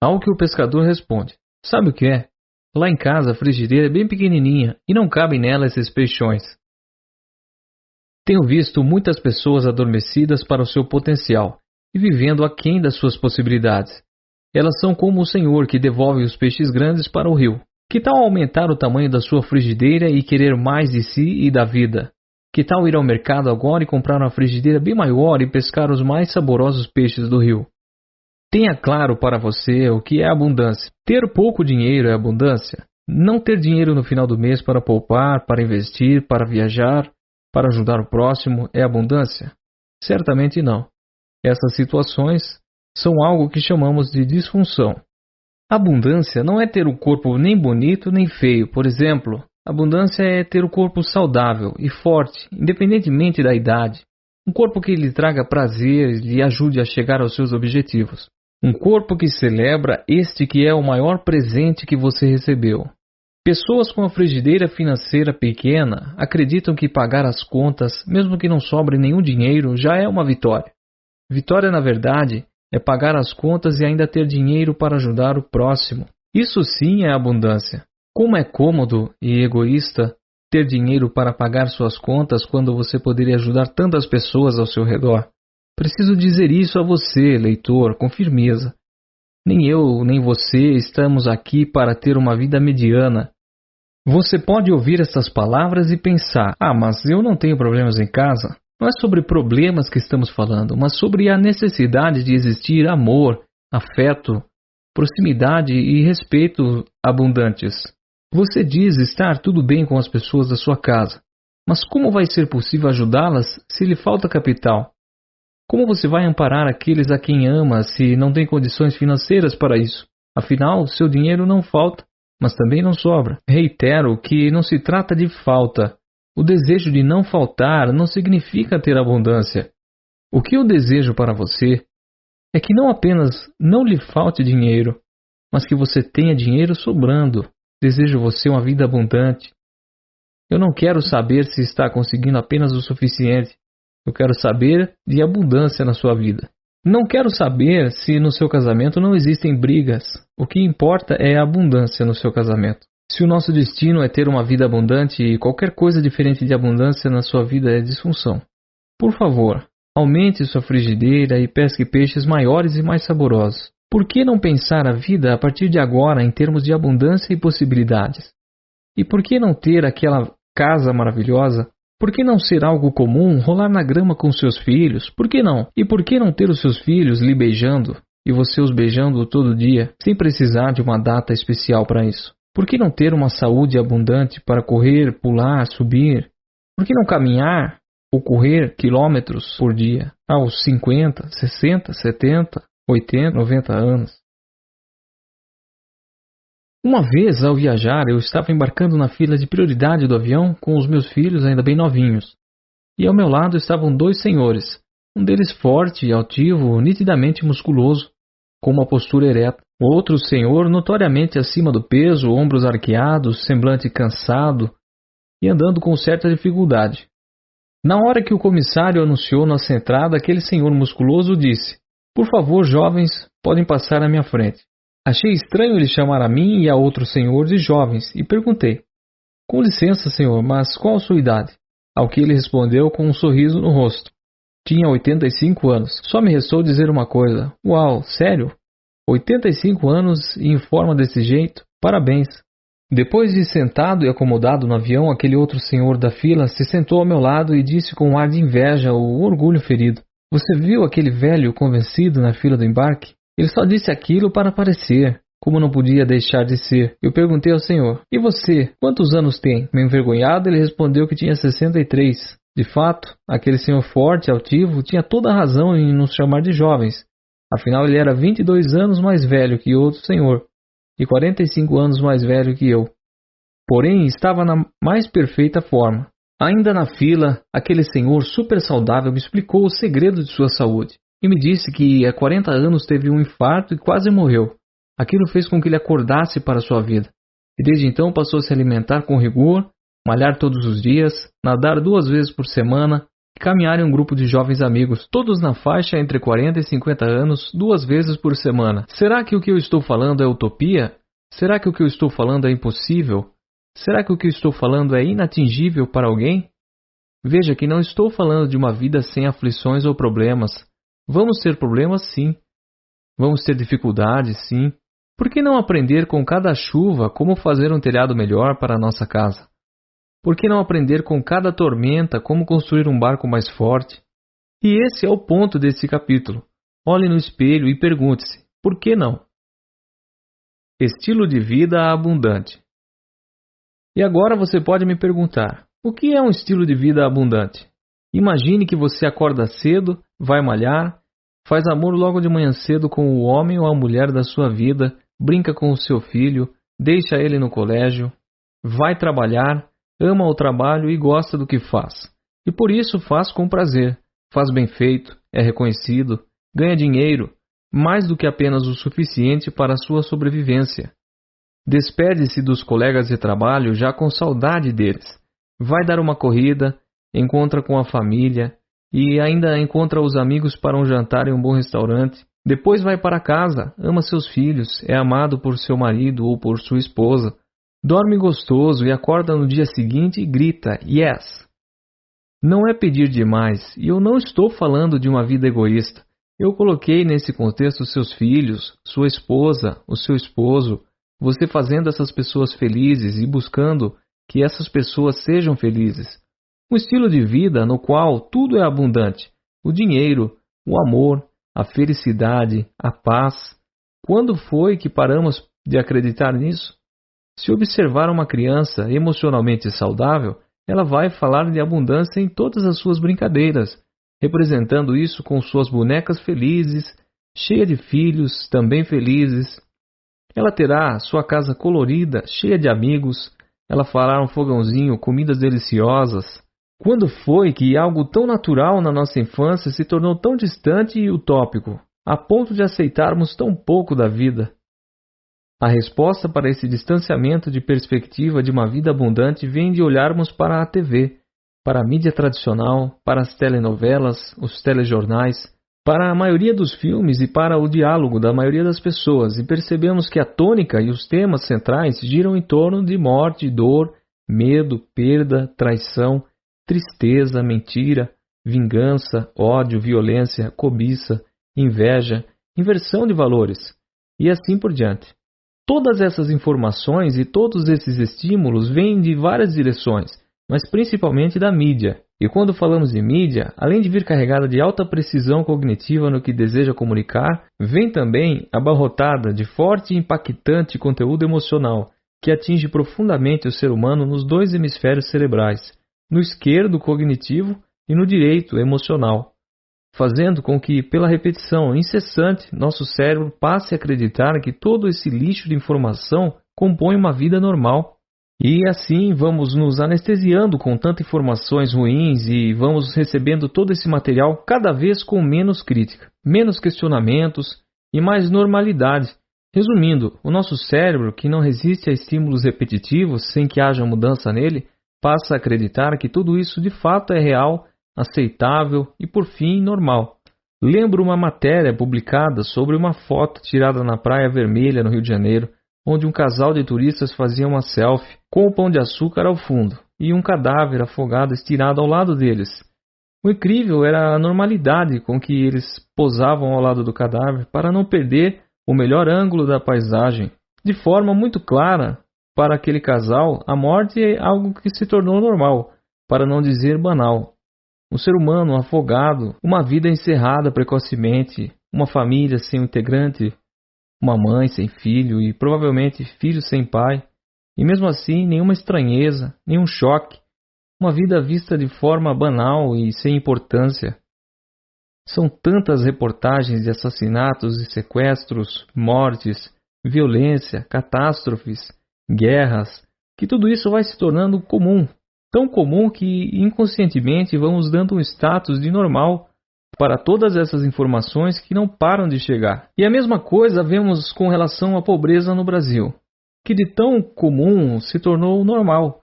Ao que o pescador responde: sabe o que é? Lá em casa a frigideira é bem pequenininha e não cabem nela esses peixões. Tenho visto muitas pessoas adormecidas para o seu potencial e vivendo aquém das suas possibilidades. Elas são como o senhor que devolve os peixes grandes para o rio. Que tal aumentar o tamanho da sua frigideira e querer mais de si e da vida? Que tal ir ao mercado agora e comprar uma frigideira bem maior e pescar os mais saborosos peixes do rio? Tenha claro para você o que é abundância. Ter pouco dinheiro é abundância? Não ter dinheiro no final do mês para poupar, para investir, para viajar, para ajudar o próximo é abundância? Certamente não. Essas situações são algo que chamamos de disfunção. Abundância não é ter o corpo nem bonito nem feio. Por exemplo, Abundância é ter o corpo saudável e forte, independentemente da idade. Um corpo que lhe traga prazer e lhe ajude a chegar aos seus objetivos. Um corpo que celebra este que é o maior presente que você recebeu. Pessoas com a frigideira financeira pequena acreditam que pagar as contas, mesmo que não sobre nenhum dinheiro, já é uma vitória. Vitória, na verdade, é pagar as contas e ainda ter dinheiro para ajudar o próximo. Isso sim é abundância. Como é cômodo e egoísta ter dinheiro para pagar suas contas quando você poderia ajudar tantas pessoas ao seu redor. Preciso dizer isso a você, leitor, com firmeza. Nem eu, nem você estamos aqui para ter uma vida mediana. Você pode ouvir essas palavras e pensar: mas eu não tenho problemas em casa. Não é sobre problemas que estamos falando, mas sobre a necessidade de existir amor, afeto, proximidade e respeito abundantes. Você diz estar tudo bem com as pessoas da sua casa, mas como vai ser possível ajudá-las se lhe falta capital? Como você vai amparar aqueles a quem ama se não tem condições financeiras para isso? Afinal, seu dinheiro não falta, mas também não sobra. Reitero que não se trata de falta. O desejo de não faltar não significa ter abundância. O que eu desejo para você é que não apenas não lhe falte dinheiro, mas que você tenha dinheiro sobrando. Desejo você uma vida abundante. Eu não quero saber se está conseguindo apenas o suficiente. Eu quero saber de abundância na sua vida. Não quero saber se no seu casamento não existem brigas. O que importa é a abundância no seu casamento. Se o nosso destino é ter uma vida abundante e qualquer coisa diferente de abundância na sua vida é disfunção. Por favor, aumente sua frigideira e pesque peixes maiores e mais saborosos. Por que não pensar a vida a partir de agora em termos de abundância e possibilidades? E por que não ter aquela casa maravilhosa? Por que não ser algo comum rolar na grama com seus filhos? Por que não? E por que não ter os seus filhos lhe beijando e você os beijando todo dia, sem precisar de uma data especial para isso? Por que não ter uma saúde abundante para correr, pular, subir? Por que não caminhar ou correr quilômetros por dia aos 50, 60, 70, 80, 90 anos? Uma vez, ao viajar, eu estava embarcando na fila de prioridade do avião com os meus filhos ainda bem novinhos. E ao meu lado estavam dois senhores, um deles forte, altivo, nitidamente musculoso, com uma postura ereta. O outro senhor notoriamente acima do peso, ombros arqueados, semblante cansado e andando com certa dificuldade. Na hora que o comissário anunciou nossa entrada, aquele senhor musculoso disse: "Por favor, jovens, podem passar à minha frente." Achei estranho ele chamar a mim e a outro senhor de jovens e perguntei: "Com licença, senhor, mas qual a sua idade?" Ao que ele respondeu com um sorriso no rosto: "Tinha 85 anos. Só me restou dizer uma coisa: uau, sério? 85 anos e em forma desse jeito? Parabéns." Depois de sentado e acomodado no avião, aquele outro senhor da fila se sentou ao meu lado e disse com um ar de inveja ou orgulho ferido: "Você viu aquele velho convencido na fila do embarque? Ele só disse aquilo para parecer, como não podia deixar de ser." Eu perguntei ao senhor: "E você, quantos anos tem?" Meio envergonhado, ele respondeu que tinha 63. De fato, aquele senhor forte e altivo tinha toda a razão em nos chamar de jovens. Afinal, ele era 22 anos mais velho que outro senhor e 45 anos mais velho que eu. Porém, estava na mais perfeita forma. Ainda na fila, aquele senhor super saudável me explicou o segredo de sua saúde e me disse que há 40 anos teve um infarto e quase morreu. Aquilo fez com que ele acordasse para a sua vida. E desde então passou a se alimentar com rigor, malhar todos os dias, nadar 2 vezes por semana e caminhar em um grupo de jovens amigos, todos na faixa entre 40 e 50 anos, 2 vezes por semana. Será que o que eu estou falando é utopia? Será que o que eu estou falando é impossível? Será que o que eu estou falando é inatingível para alguém? Veja que não estou falando de uma vida sem aflições ou problemas. Vamos ter problemas, sim. Vamos ter dificuldades, sim. Por que não aprender com cada chuva como fazer um telhado melhor para a nossa casa? Por que não aprender com cada tormenta como construir um barco mais forte? E esse é o ponto desse capítulo. Olhe no espelho e pergunte-se: por que não? Estilo de vida abundante. E agora você pode me perguntar: o que é um estilo de vida abundante? Imagine que você acorda cedo, vai malhar, faz amor logo de manhã cedo com o homem ou a mulher da sua vida, brinca com o seu filho, deixa ele no colégio. vai trabalhar, ama o trabalho e gosta do que faz. E por isso faz com prazer, faz bem feito, é reconhecido, ganha dinheiro, mais do que apenas o suficiente para a sua sobrevivência. Despede-se dos colegas de trabalho já com saudade deles. Vai dar uma corrida, encontra com a família e ainda encontra os amigos para um jantar em um bom restaurante. Depois vai para casa, ama seus filhos, é amado por seu marido ou por sua esposa. Dorme gostoso e acorda no dia seguinte e grita "Yes!". Não é pedir demais, e eu não estou falando de uma vida egoísta. Eu coloquei nesse contexto seus filhos, sua esposa, o seu esposo, você fazendo essas pessoas felizes e buscando que essas pessoas sejam felizes. Um estilo de vida no qual tudo é abundante: o dinheiro, o amor, a felicidade, a paz. Quando foi que paramos de acreditar nisso? Se observar uma criança emocionalmente saudável, ela vai falar de abundância em todas as suas brincadeiras, representando isso com suas bonecas felizes, cheia de filhos também felizes. Ela terá sua casa colorida, cheia de amigos. Ela fará um fogãozinho, comidas deliciosas. Quando foi que algo tão natural na nossa infância se tornou tão distante e utópico, a ponto de aceitarmos tão pouco da vida? A resposta para esse distanciamento de perspectiva de uma vida abundante vem de olharmos para a TV, para a mídia tradicional, para as telenovelas, os telejornais, para a maioria dos filmes e para o diálogo da maioria das pessoas, e percebemos que a tônica e os temas centrais giram em torno de morte, dor, medo, perda, traição, tristeza, mentira, vingança, ódio, violência, cobiça, inveja, inversão de valores, e assim por diante. Todas essas informações e todos esses estímulos vêm de várias direções, mas principalmente da mídia. E quando falamos de mídia, além de vir carregada de alta precisão cognitiva no que deseja comunicar, vem também abarrotada de forte e impactante conteúdo emocional, que atinge profundamente o ser humano nos dois hemisférios cerebrais, no esquerdo cognitivo e no direito emocional, fazendo com que, pela repetição incessante, nosso cérebro passe a acreditar que todo esse lixo de informação compõe uma vida normal. E assim vamos nos anestesiando com tantas informações ruins e vamos recebendo todo esse material cada vez com menos crítica, menos questionamentos e mais normalidade. Resumindo, o nosso cérebro, que não resiste a estímulos repetitivos sem que haja mudança nele, passa a acreditar que tudo isso de fato é real, aceitável e, por fim, normal. Lembro uma matéria publicada sobre uma foto tirada na Praia Vermelha, no Rio de Janeiro, onde um casal de turistas fazia uma selfie com o pão de açúcar ao fundo e um cadáver afogado estirado ao lado deles. O incrível era a normalidade com que eles posavam ao lado do cadáver para não perder o melhor ângulo da paisagem. De forma muito clara, para aquele casal, a morte é algo que se tornou normal, para não dizer banal. Um ser humano afogado, uma vida encerrada precocemente, uma família sem um integrante, uma mãe sem filho e provavelmente filho sem pai, e mesmo assim nenhuma estranheza, nenhum choque, uma vida vista de forma banal e sem importância. São tantas reportagens de assassinatos e sequestros, mortes, violência, catástrofes, guerras, que tudo isso vai se tornando comum, tão comum que inconscientemente vamos dando um status de normal para todas essas informações que não param de chegar. E a mesma coisa vemos com relação à pobreza no Brasil, que de tão comum se tornou normal.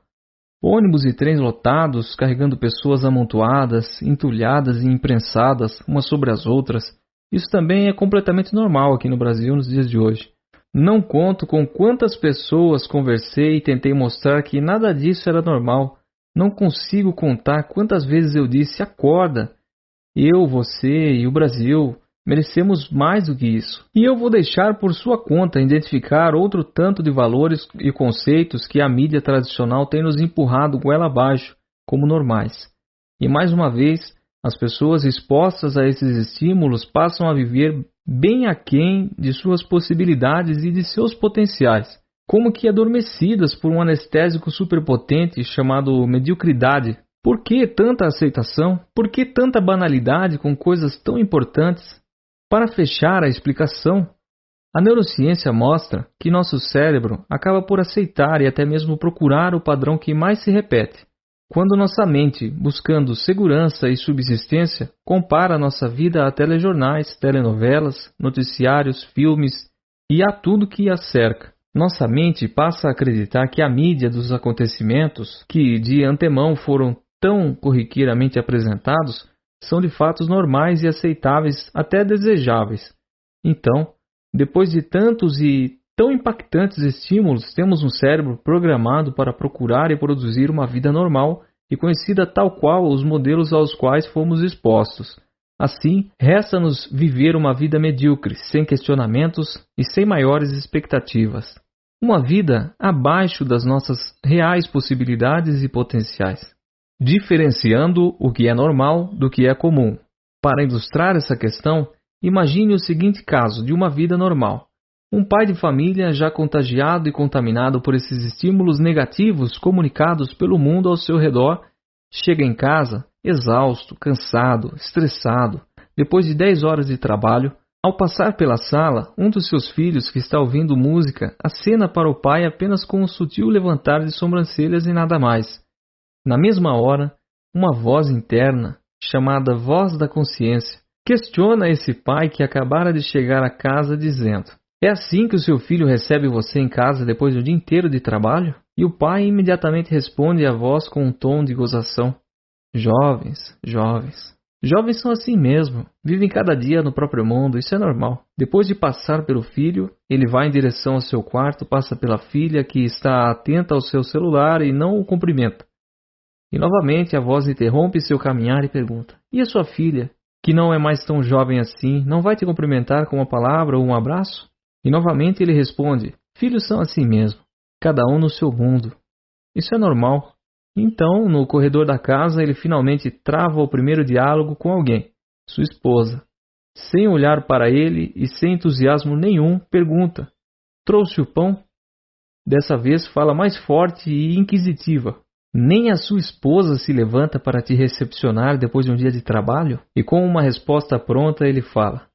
Ônibus e trens lotados, carregando pessoas amontoadas, entulhadas e imprensadas umas sobre as outras. Isso também é completamente normal aqui no Brasil nos dias de hoje. Não conto com quantas pessoas conversei e tentei mostrar que nada disso era normal. Não consigo contar quantas vezes eu disse: acorda! Eu, você e o Brasil merecemos mais do que isso. E eu vou deixar por sua conta identificar outro tanto de valores e conceitos que a mídia tradicional tem nos empurrado goela abaixo como normais. E mais uma vez, as pessoas expostas a esses estímulos passam a viver bem aquém de suas possibilidades e de seus potenciais, como que adormecidas por um anestésico superpotente chamado mediocridade. Por que tanta aceitação? Por que tanta banalidade com coisas tão importantes? Para fechar a explicação, A neurociência mostra que nosso cérebro acaba por aceitar e até mesmo procurar o padrão que mais se repete. Quando nossa mente, buscando segurança e subsistência, compara nossa vida a telejornais, telenovelas, noticiários, filmes e a tudo que a cerca, nossa mente passa a acreditar que a mídia dos acontecimentos, que de antemão foram tão corriqueiramente apresentados, são de fatos normais e aceitáveis, até desejáveis. Então, depois de tantos e tão impactantes estímulos, temos um cérebro programado para procurar e produzir uma vida normal e conhecida tal qual os modelos aos quais fomos expostos. Assim, resta-nos viver uma vida medíocre, sem questionamentos e sem maiores expectativas. Uma vida abaixo das nossas reais possibilidades e potenciais, diferenciando o que é normal do que é comum. Para ilustrar essa questão, imagine o seguinte caso de uma vida normal. Um pai de família já contagiado e contaminado por esses estímulos negativos comunicados pelo mundo ao seu redor, chega em casa exausto, cansado, estressado, depois de 10 horas de trabalho. Ao passar pela sala, um dos seus filhos que está ouvindo música acena para o pai apenas com um sutil levantar de sobrancelhas e nada mais. Na mesma hora, uma voz interna, chamada voz da consciência, questiona esse pai que acabara de chegar a casa dizendo: "É assim que o seu filho recebe você em casa depois do dia inteiro de trabalho?" E o pai imediatamente responde à voz com um tom de gozação: "Jovens, jovens. Jovens são assim mesmo, vivem cada dia no próprio mundo, isso é normal." Depois de passar pelo filho, ele vai em direção ao seu quarto, passa pela filha que está atenta ao seu celular e não o cumprimenta. E novamente a voz interrompe seu caminhar e pergunta: "E a sua filha, que não é mais tão jovem assim, não vai te cumprimentar com uma palavra ou um abraço?" E novamente ele responde: "Filhos são assim mesmo, cada um no seu mundo. Isso é normal." Então, no corredor da casa, ele finalmente trava o primeiro diálogo com alguém, sua esposa. Sem olhar para ele e sem entusiasmo nenhum, pergunta: "Trouxe o pão?" Dessa vez fala mais forte e inquisitiva: "Nem a sua esposa se levanta para te recepcionar depois de um dia de trabalho?" E com uma resposta pronta, ele fala: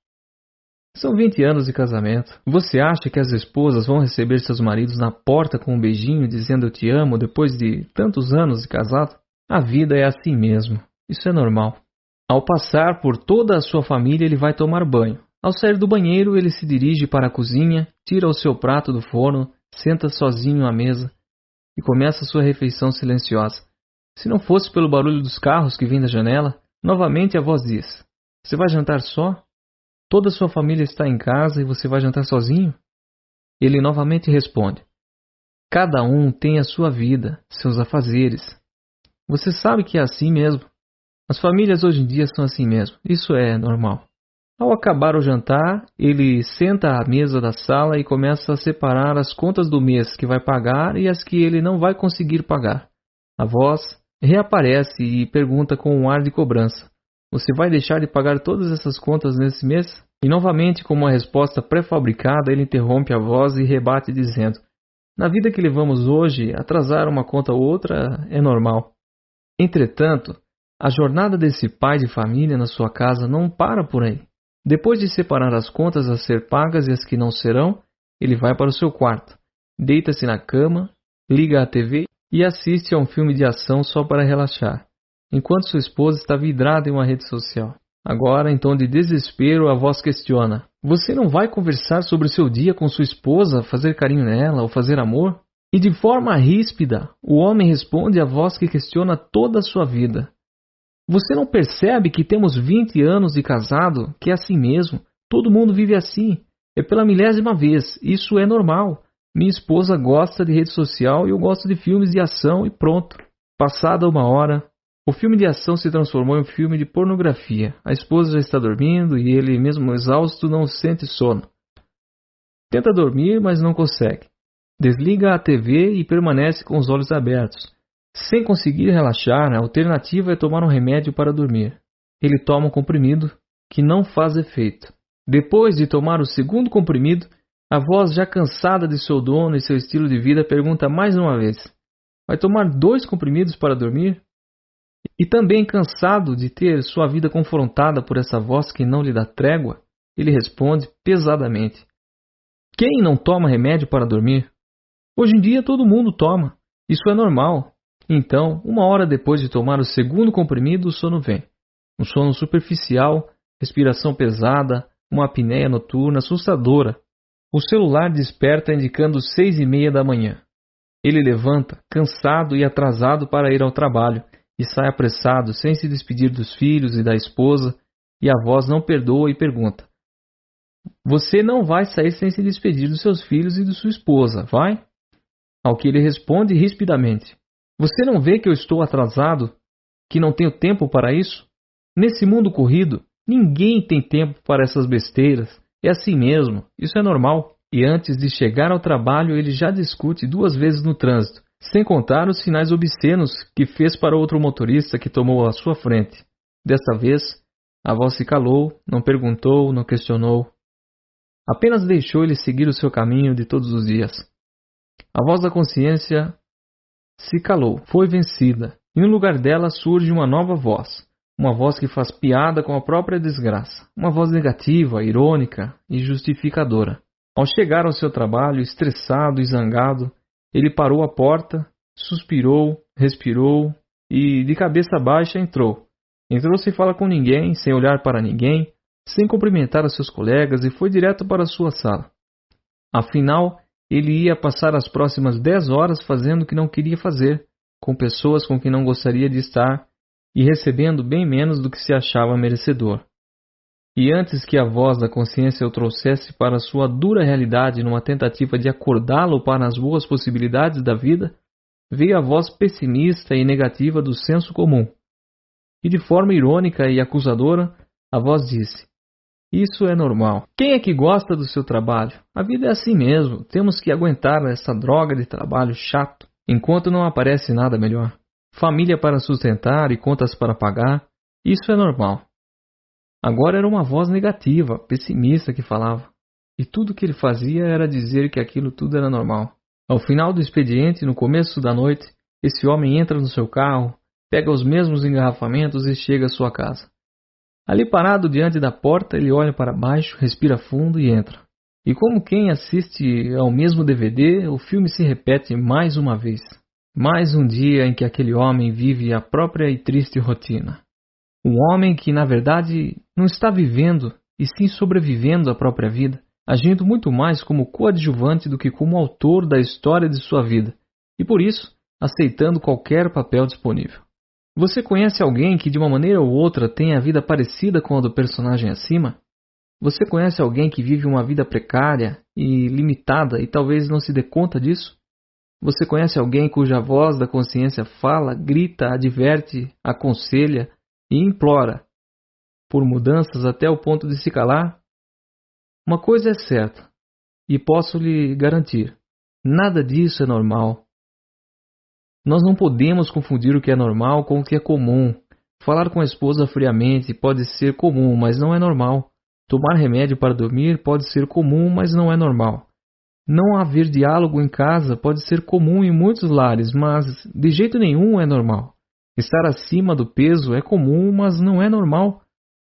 "São 20 anos de casamento. Você acha que as esposas vão receber seus maridos na porta com um beijinho dizendo eu te amo depois de tantos anos de casado? A vida é assim mesmo. Isso é normal." Ao passar por toda a sua família, ele vai tomar banho. Ao sair do banheiro, ele se dirige para a cozinha, tira o seu prato do forno, senta sozinho à mesa e começa sua refeição silenciosa. Se não fosse pelo barulho dos carros que vem da janela, novamente a voz diz: "Você vai jantar só? Toda a sua família está em casa e você vai jantar sozinho?" Ele novamente responde: "Cada um tem a sua vida, seus afazeres. Você sabe que é assim mesmo. As famílias hoje em dia são assim mesmo. Isso é normal." Ao acabar o jantar, ele senta à mesa da sala e começa a separar as contas do mês que vai pagar e as que ele não vai conseguir pagar. A voz reaparece e pergunta com um ar de cobrança: "Você vai deixar de pagar todas essas contas nesse mês?" E novamente, com uma resposta pré-fabricada, ele interrompe a voz e rebate dizendo: "Na vida que levamos hoje, atrasar uma conta ou outra é normal." Entretanto, a jornada desse pai de família na sua casa não para por aí. Depois de separar as contas a ser pagas e as que não serão, ele vai para o seu quarto, deita-se na cama, liga a TV e assiste a um filme de ação só para relaxar, enquanto sua esposa está vidrada em uma rede social. Agora, em tom de desespero, a voz questiona: "Você não vai conversar sobre o seu dia com sua esposa, fazer carinho nela ou fazer amor?" E de forma ríspida, o homem responde à voz que questiona toda a sua vida: "Você não percebe que temos 20 anos de casado, que é assim mesmo? Todo mundo vive assim. É pela milésima vez. Isso é normal. Minha esposa gosta de rede social e eu gosto de filmes de ação e pronto." Passada uma hora, o filme de ação se transformou em um filme de pornografia. A esposa já está dormindo e ele, mesmo exausto, não sente sono. Tenta dormir, mas não consegue. Desliga a TV e permanece com os olhos abertos. Sem conseguir relaxar, a alternativa é tomar um remédio para dormir. Ele toma um comprimido que não faz efeito. Depois de tomar o segundo comprimido, a voz, já cansada de seu dono e seu estilo de vida, pergunta mais uma vez: "Vai tomar 2 comprimidos para dormir?" E também cansado de ter sua vida confrontada por essa voz que não lhe dá trégua, ele responde pesadamente: Quem não toma remédio para dormir? Hoje em dia todo mundo toma. Isso é normal. Então, 1 hora depois de tomar o segundo comprimido, o sono vem. Um sono superficial, respiração pesada, uma apneia noturna assustadora. O celular desperta indicando 6:30 da manhã. Ele levanta, cansado e atrasado para ir ao trabalho, e sai apressado, sem se despedir dos filhos e da esposa, e a voz não perdoa e pergunta: Você não vai sair sem se despedir dos seus filhos e de sua esposa, vai? Ao que ele responde rispidamente: Você não vê que eu estou atrasado, que não tenho tempo para isso? Nesse mundo corrido, ninguém tem tempo para essas besteiras. É assim mesmo, isso é normal. E antes de chegar ao trabalho, ele já discute 2 vezes no trânsito, sem contar os sinais obscenos que fez para outro motorista que tomou à sua frente. Dessa vez, a voz se calou, não perguntou, não questionou. Apenas deixou ele seguir o seu caminho de todos os dias. A voz da consciência se calou, foi vencida, e no lugar dela surge uma nova voz. Uma voz que faz piada com a própria desgraça. Uma voz negativa, irônica e justificadora. Ao chegar ao seu trabalho, estressado e zangado, ele parou à porta, suspirou, respirou e, de cabeça baixa, entrou. Entrou sem falar com ninguém, sem olhar para ninguém, sem cumprimentar os seus colegas e foi direto para a sua sala. Afinal, ele ia passar as próximas 10 horas fazendo o que não queria fazer, com pessoas com quem não gostaria de estar e recebendo bem menos do que se achava merecedor. E antes que a voz da consciência o trouxesse para a sua dura realidade numa tentativa de acordá-lo para as boas possibilidades da vida, veio a voz pessimista e negativa do senso comum. E de forma irônica e acusadora, a voz disse: Isso é normal. Quem é que gosta do seu trabalho? A vida é assim mesmo. Temos que aguentar essa droga de trabalho chato, enquanto não aparece nada melhor. Família para sustentar e contas para pagar. Isso é normal. Agora era uma voz negativa, pessimista que falava. E tudo o que ele fazia era dizer que aquilo tudo era normal. Ao final do expediente, no começo da noite, esse homem entra no seu carro, pega os mesmos engarrafamentos e chega à sua casa. Ali parado diante da porta, ele olha para baixo, respira fundo e entra. E como quem assiste ao mesmo DVD, o filme se repete mais uma vez. Mais um dia em que aquele homem vive a própria e triste rotina. Um homem que, na verdade, não está vivendo, e sim sobrevivendo à própria vida, agindo muito mais como coadjuvante do que como autor da história de sua vida, e por isso, aceitando qualquer papel disponível. Você conhece alguém que, de uma maneira ou outra, tem a vida parecida com a do personagem acima? Você conhece alguém que vive uma vida precária e limitada e talvez não se dê conta disso? Você conhece alguém cuja voz da consciência fala, grita, adverte, aconselha e implora por mudanças até o ponto de se calar? Uma coisa é certa, e posso lhe garantir: nada disso é normal. Nós não podemos confundir o que é normal com o que é comum. Falar com a esposa friamente pode ser comum, mas não é normal. Tomar remédio para dormir pode ser comum, mas não é normal. Não haver diálogo em casa pode ser comum em muitos lares, mas de jeito nenhum é normal. Estar acima do peso é comum, mas não é normal.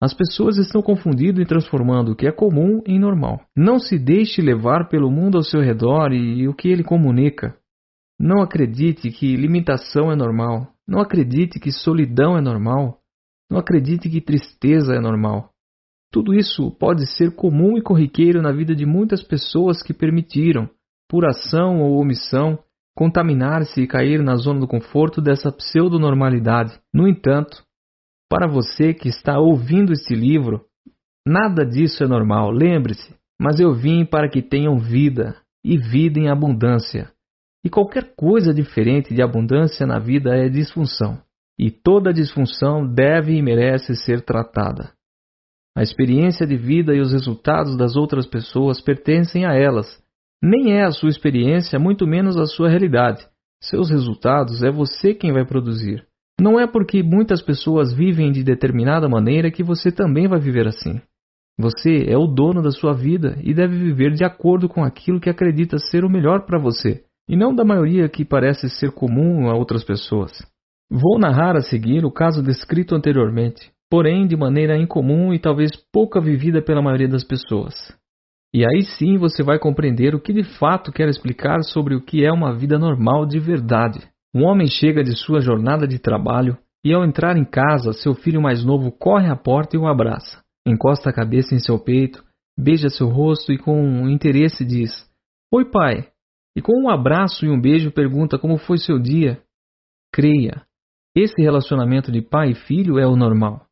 As pessoas estão confundindo e transformando o que é comum em normal. Não se deixe levar pelo mundo ao seu redor e o que ele comunica. Não acredite que limitação é normal. Não acredite que solidão é normal. Não acredite que tristeza é normal. Tudo isso pode ser comum e corriqueiro na vida de muitas pessoas que permitiram, por ação ou omissão, contaminar-se e cair na zona do conforto dessa pseudonormalidade. No entanto, para você que está ouvindo este livro, nada disso é normal, lembre-se. Mas eu vim para que tenham vida, e vida em abundância. E qualquer coisa diferente de abundância na vida é disfunção. E toda disfunção deve e merece ser tratada. A experiência de vida e os resultados das outras pessoas pertencem a elas. Nem é a sua experiência, muito menos a sua realidade. Seus resultados é você quem vai produzir. Não é porque muitas pessoas vivem de determinada maneira que você também vai viver assim. Você é o dono da sua vida e deve viver de acordo com aquilo que acredita ser o melhor para você, e não da maioria que parece ser comum a outras pessoas. Vou narrar a seguir o caso descrito anteriormente, porém de maneira incomum e talvez pouca vivida pela maioria das pessoas. E aí sim você vai compreender o que de fato quero explicar sobre o que é uma vida normal de verdade. Um homem chega de sua jornada de trabalho e ao entrar em casa, seu filho mais novo corre à porta e o abraça. Encosta a cabeça em seu peito, beija seu rosto e com interesse diz: "Oi, pai." E com um abraço e um beijo pergunta como foi seu dia. Creia, esse relacionamento de pai e filho é o normal.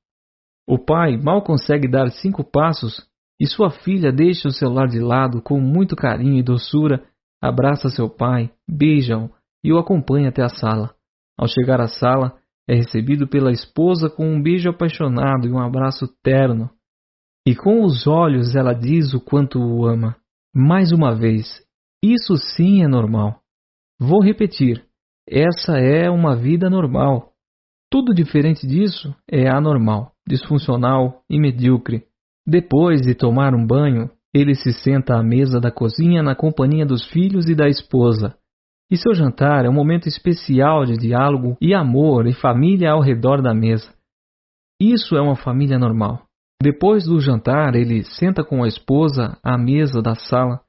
O pai mal consegue dar 5 passos e sua filha deixa o celular de lado com muito carinho e doçura, abraça seu pai, beija-o e o acompanha até a sala. Ao chegar à sala, é recebido pela esposa com um beijo apaixonado e um abraço terno. E com os olhos ela diz o quanto o ama. Mais uma vez, isso sim é normal. Vou repetir, essa é uma vida normal. Tudo diferente disso é anormal, disfuncional e medíocre. Depois de tomar um banho, ele se senta à mesa da cozinha na companhia dos filhos e da esposa. E seu jantar é um momento especial de diálogo e amor e família ao redor da mesa. Isso é uma família normal. Depois do jantar, ele senta com a esposa à mesa da sala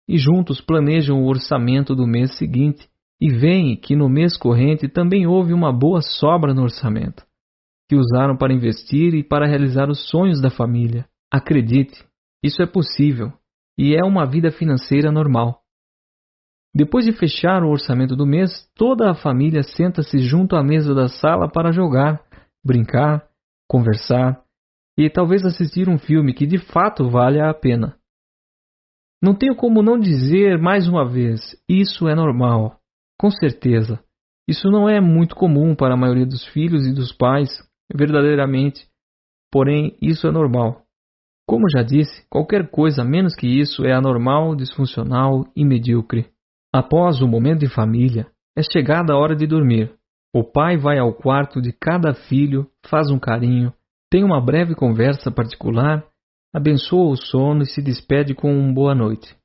e juntos planejam o orçamento do mês seguinte e veem que no mês corrente também houve uma boa sobra no orçamento, que usaram para investir e para realizar os sonhos da família. Acredite, isso é possível e é uma vida financeira normal. Depois de fechar o orçamento do mês, toda a família senta-se junto à mesa da sala para jogar, brincar, conversar e talvez assistir um filme que de fato vale a pena. Não tenho como não dizer mais uma vez, isso é normal. Com certeza, isso não é muito comum para a maioria dos filhos e dos pais, verdadeiramente, porém isso é normal. Como já disse, qualquer coisa menos que isso é anormal, disfuncional e medíocre. Após o momento de família, é chegada a hora de dormir. O pai vai ao quarto de cada filho, faz um carinho, tem uma breve conversa particular, abençoa o sono e se despede com um boa noite.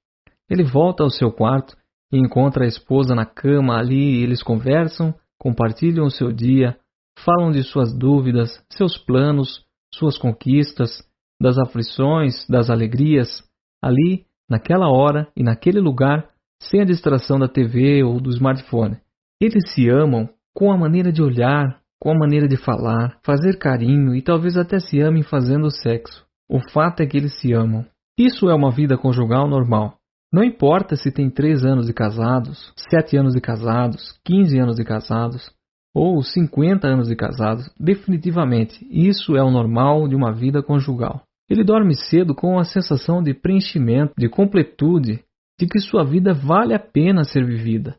Ele volta ao seu quarto e encontra a esposa na cama ali e eles conversam, compartilham o seu dia, falam de suas dúvidas, seus planos, suas conquistas, das aflições, das alegrias, ali, naquela hora e naquele lugar, sem a distração da TV ou do smartphone. Eles se amam com a maneira de olhar, com a maneira de falar, fazer carinho e talvez até se amem fazendo sexo. O fato é que eles se amam. Isso é uma vida conjugal normal. Não importa se tem 3 anos de casados, 7 anos de casados, 15 anos de casados ou 50 anos de casados, definitivamente isso é o normal de uma vida conjugal. Ele dorme cedo com a sensação de preenchimento, de completude, de que sua vida vale a pena ser vivida.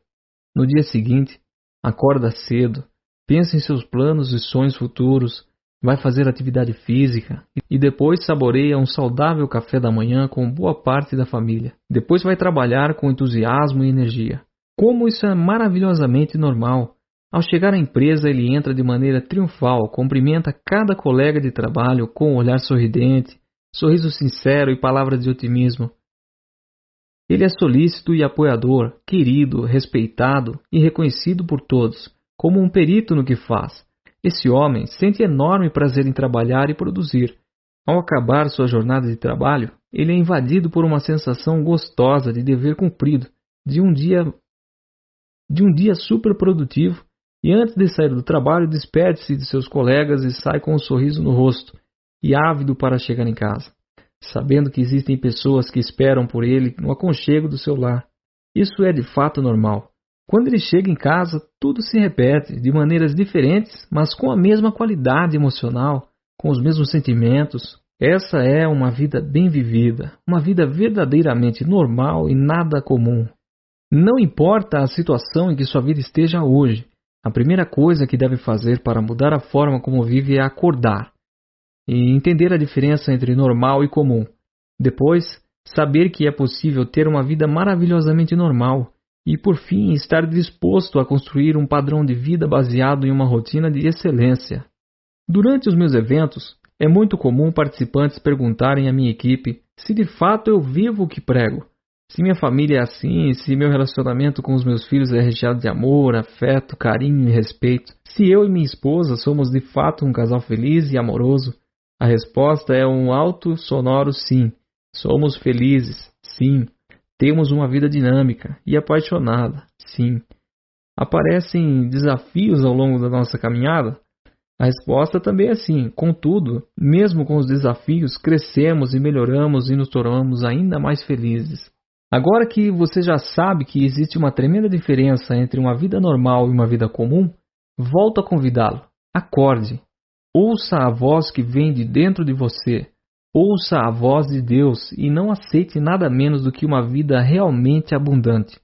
No dia seguinte, acorda cedo, pensa em seus planos e sonhos futuros, vai fazer atividade física e depois saboreia um saudável café da manhã com boa parte da família. Depois vai trabalhar com entusiasmo e energia. Como isso é maravilhosamente normal. Ao chegar à empresa, ele entra de maneira triunfal, cumprimenta cada colega de trabalho com um olhar sorridente, sorriso sincero e palavras de otimismo. Ele é solícito e apoiador, querido, respeitado e reconhecido por todos, como um perito no que faz. Esse homem sente enorme prazer em trabalhar e produzir. Ao acabar sua jornada de trabalho, ele é invadido por uma sensação gostosa de dever cumprido, de um dia super produtivo, e antes de sair do trabalho, despede-se de seus colegas e sai com um sorriso no rosto e ávido para chegar em casa, sabendo que existem pessoas que esperam por ele no aconchego do seu lar. Isso é de fato normal. Quando ele chega em casa, tudo se repete, de maneiras diferentes, mas com a mesma qualidade emocional, com os mesmos sentimentos. Essa é uma vida bem vivida, uma vida verdadeiramente normal e nada comum. Não importa a situação em que sua vida esteja hoje, a primeira coisa que deve fazer para mudar a forma como vive é acordar e entender a diferença entre normal e comum. Depois, saber que é possível ter uma vida maravilhosamente normal. E, por fim, estar disposto a construir um padrão de vida baseado em uma rotina de excelência. Durante os meus eventos, é muito comum participantes perguntarem à minha equipe se de fato eu vivo o que prego, se minha família é assim, se meu relacionamento com os meus filhos é recheado de amor, afeto, carinho e respeito, se eu e minha esposa somos de fato um casal feliz e amoroso. A resposta é um alto, sonoro sim. Somos felizes, sim. Temos uma vida dinâmica e apaixonada, sim. Aparecem desafios ao longo da nossa caminhada? A resposta também é sim. Contudo, mesmo com os desafios, crescemos e melhoramos e nos tornamos ainda mais felizes. Agora que você já sabe que existe uma tremenda diferença entre uma vida normal e uma vida comum, volto a convidá-lo. Acorde. Ouça a voz que vem de dentro de você. Ouça a voz de Deus e não aceite nada menos do que uma vida realmente abundante.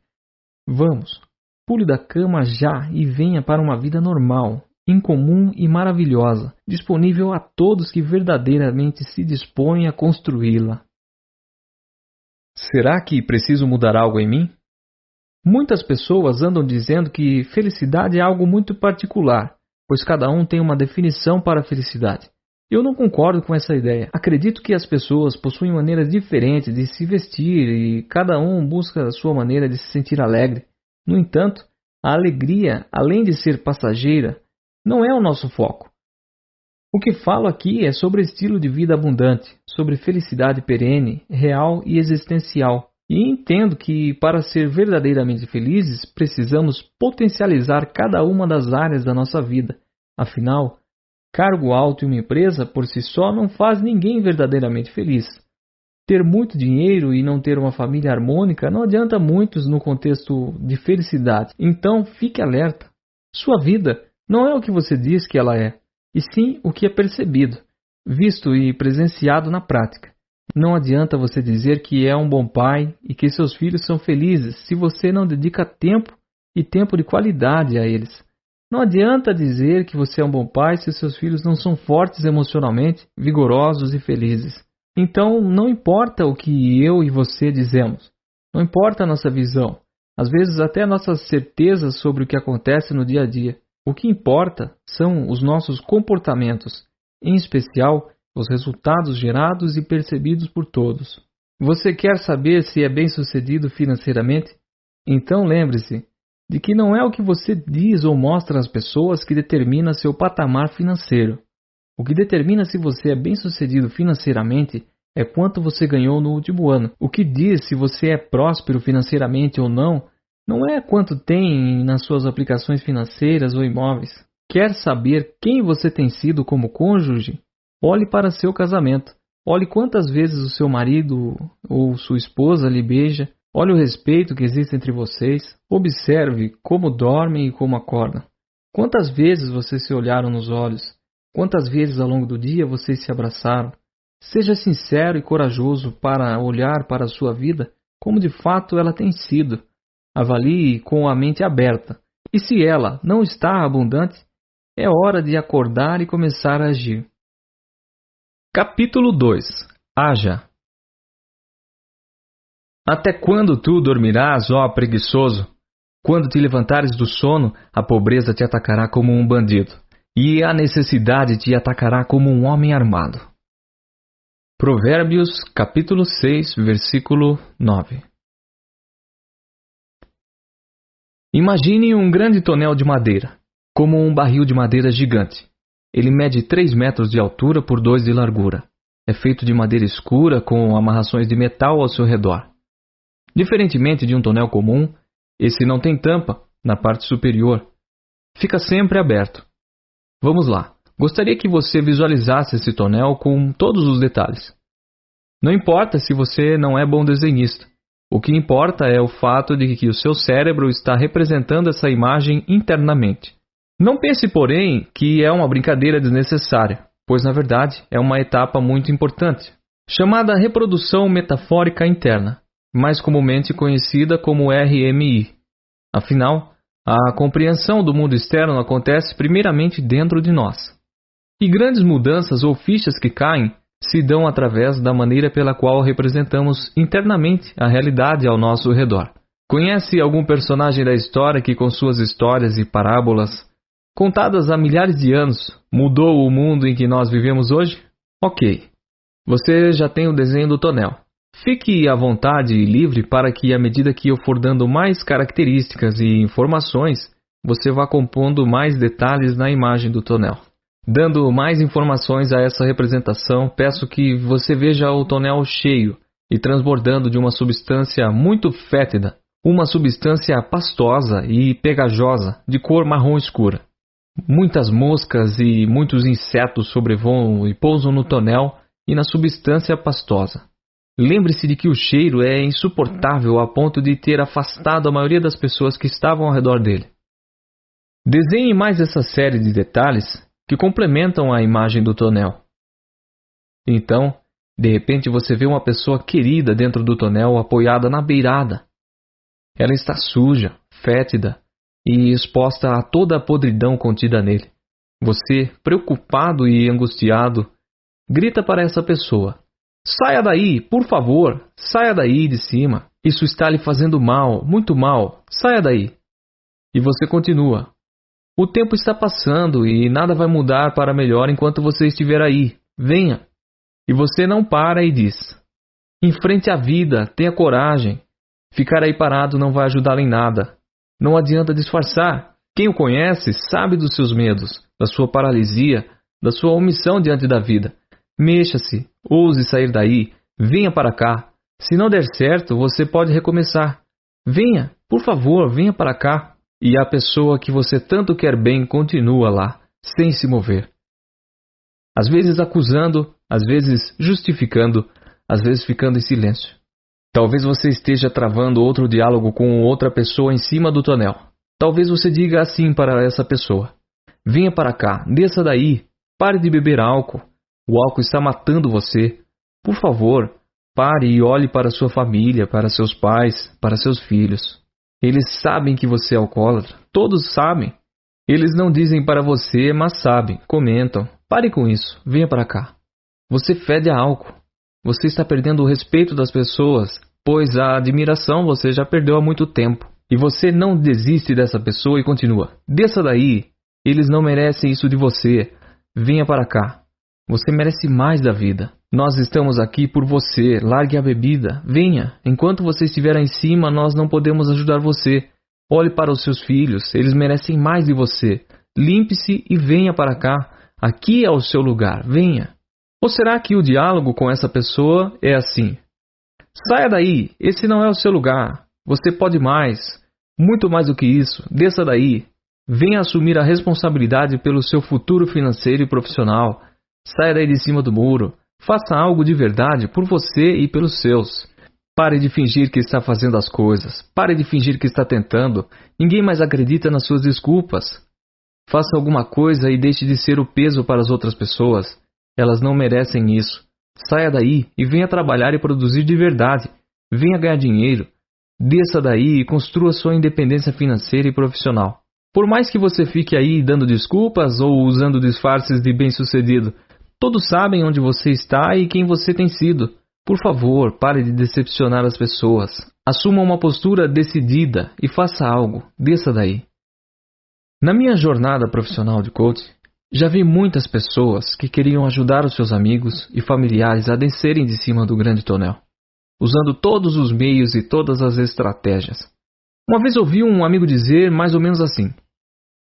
Vamos, pule da cama já e venha para uma vida normal, incomum e maravilhosa, disponível a todos que verdadeiramente se dispõem a construí-la. Será que preciso mudar algo em mim? Muitas pessoas andam dizendo que felicidade é algo muito particular, pois cada um tem uma definição para a felicidade. Eu não concordo com essa ideia. Acredito que as pessoas possuem maneiras diferentes de se vestir e cada um busca a sua maneira de se sentir alegre. No entanto, a alegria, além de ser passageira, não é o nosso foco. O que falo aqui é sobre estilo de vida abundante, sobre felicidade perene, real e existencial. E entendo que, para ser verdadeiramente felizes, precisamos potencializar cada uma das áreas da nossa vida. Afinal, cargo alto em uma empresa por si só não faz ninguém verdadeiramente feliz. Ter muito dinheiro e não ter uma família harmônica não adianta muitos no contexto de felicidade. Então, fique alerta. Sua vida não é o que você diz que ela é, e sim o que é percebido, visto e presenciado na prática. Não adianta você dizer que é um bom pai e que seus filhos são felizes se você não dedica tempo e tempo de qualidade a eles. Não adianta dizer que você é um bom pai se seus filhos não são fortes emocionalmente, vigorosos e felizes. Então, não importa o que eu e você dizemos. Não importa a nossa visão. Às vezes até nossas certezas sobre o que acontece no dia a dia. O que importa são os nossos comportamentos, em especial os resultados gerados e percebidos por todos. Você quer saber se é bem-sucedido financeiramente? Então lembre-se de que não é o que você diz ou mostra às pessoas que determina seu patamar financeiro. O que determina se você é bem-sucedido financeiramente é quanto você ganhou no último ano. O que diz se você é próspero financeiramente ou não é quanto tem nas suas aplicações financeiras ou imóveis. Quer saber quem você tem sido como cônjuge? Olhe para seu casamento. Olhe quantas vezes o seu marido ou sua esposa lhe beija. Olhe o respeito que existe entre vocês. Observe como dormem e como acordam. Quantas vezes vocês se olharam nos olhos? Quantas vezes ao longo do dia vocês se abraçaram? Seja sincero e corajoso para olhar para a sua vida como de fato ela tem sido. Avalie com a mente aberta. E se ela não está abundante, é hora de acordar e começar a agir. Capítulo 2. Haja. Até quando tu dormirás, ó preguiçoso? Quando te levantares do sono, a pobreza te atacará como um bandido, e a necessidade te atacará como um homem armado. Provérbios, capítulo 6, versículo 9. Imagine um grande tonel de madeira, como um barril de madeira gigante. Ele mede 3 metros de altura por 2 de largura. É feito de madeira escura com amarrações de metal ao seu redor. Diferentemente de um tonel comum, esse não tem tampa na parte superior. Fica sempre aberto. Vamos lá. Gostaria que você visualizasse esse tonel com todos os detalhes. Não importa se você não é bom desenhista. O que importa é o fato de que o seu cérebro está representando essa imagem internamente. Não pense, porém, que é uma brincadeira desnecessária, pois na verdade é uma etapa muito importante, chamada reprodução metafórica interna, mais comumente conhecida como RMI. Afinal, a compreensão do mundo externo acontece primeiramente dentro de nós. E grandes mudanças ou fichas que caem se dão através da maneira pela qual representamos internamente a realidade ao nosso redor. Conhece algum personagem da história que, com suas histórias e parábolas, contadas há milhares de anos, mudou o mundo em que nós vivemos hoje? Ok. Você já tem o desenho do tonel. Fique à vontade e livre para que, à medida que eu for dando mais características e informações, você vá compondo mais detalhes na imagem do tonel. Dando mais informações a essa representação, peço que você veja o tonel cheio, e transbordando de uma substância muito fétida, uma substância pastosa e pegajosa, de cor marrom escura. Muitas moscas e muitos insetos sobrevoam e pousam no tonel e na substância pastosa. Lembre-se de que o cheiro é insuportável a ponto de ter afastado a maioria das pessoas que estavam ao redor dele. Desenhe mais essa série de detalhes que complementam a imagem do tonel. Então, de repente você vê uma pessoa querida dentro do tonel apoiada na beirada. Ela está suja, fétida e exposta a toda a podridão contida nele. Você, preocupado e angustiado, grita para essa pessoa: "Saia daí, por favor, saia daí de cima. Isso está lhe fazendo mal, muito mal. Saia daí." E você continua: "O tempo está passando e nada vai mudar para melhor enquanto você estiver aí. Venha." E você não para e diz: "Enfrente a vida, tenha coragem. Ficar aí parado não vai ajudá-lo em nada. Não adianta disfarçar. Quem o conhece sabe dos seus medos, da sua paralisia, da sua omissão diante da vida. Mexa-se, ouse sair daí, venha para cá. Se não der certo, você pode recomeçar. Venha, por favor, venha para cá." E a pessoa que você tanto quer bem continua lá, sem se mover. Às vezes acusando, às vezes justificando, às vezes ficando em silêncio. Talvez você esteja travando outro diálogo com outra pessoa em cima do tonel. Talvez você diga assim para essa pessoa: "Venha para cá, desça daí, pare de beber álcool. O álcool está matando você. Por favor, pare e olhe para sua família, para seus pais, para seus filhos. Eles sabem que você é alcoólatra, todos sabem. Eles não dizem para você, mas sabem, comentam. Pare com isso, venha para cá. Você fede a álcool. Você está perdendo o respeito das pessoas, pois a admiração você já perdeu há muito tempo. E você não desiste dessa pessoa e continua: "Desça daí, eles não merecem isso de você. Venha para cá. Você merece mais da vida. Nós estamos aqui por você, largue a bebida, venha. Enquanto você estiver aí em cima, nós não podemos ajudar você. Olhe para os seus filhos, eles merecem mais de você. Limpe-se e venha para cá. Aqui é o seu lugar, venha." Ou será que o diálogo com essa pessoa é assim: "Saia daí, esse não é o seu lugar. Você pode mais, muito mais do que isso. Desça daí. Venha assumir a responsabilidade pelo seu futuro financeiro e profissional. Saia daí de cima do muro. Faça algo de verdade por você e pelos seus. Pare de fingir que está fazendo as coisas. Pare de fingir que está tentando. Ninguém mais acredita nas suas desculpas. Faça alguma coisa e deixe de ser o peso para as outras pessoas. Elas não merecem isso. Saia daí e venha trabalhar e produzir de verdade. Venha ganhar dinheiro. Desça daí e construa sua independência financeira e profissional. Por mais que você fique aí dando desculpas ou usando disfarces de bem-sucedido, todos sabem onde você está e quem você tem sido. Por favor, pare de decepcionar as pessoas. Assuma uma postura decidida e faça algo. Desça daí." Na minha jornada profissional de coaching, já vi muitas pessoas que queriam ajudar os seus amigos e familiares a descerem de cima do grande tonel, usando todos os meios e todas as estratégias. Uma vez ouvi um amigo dizer mais ou menos assim: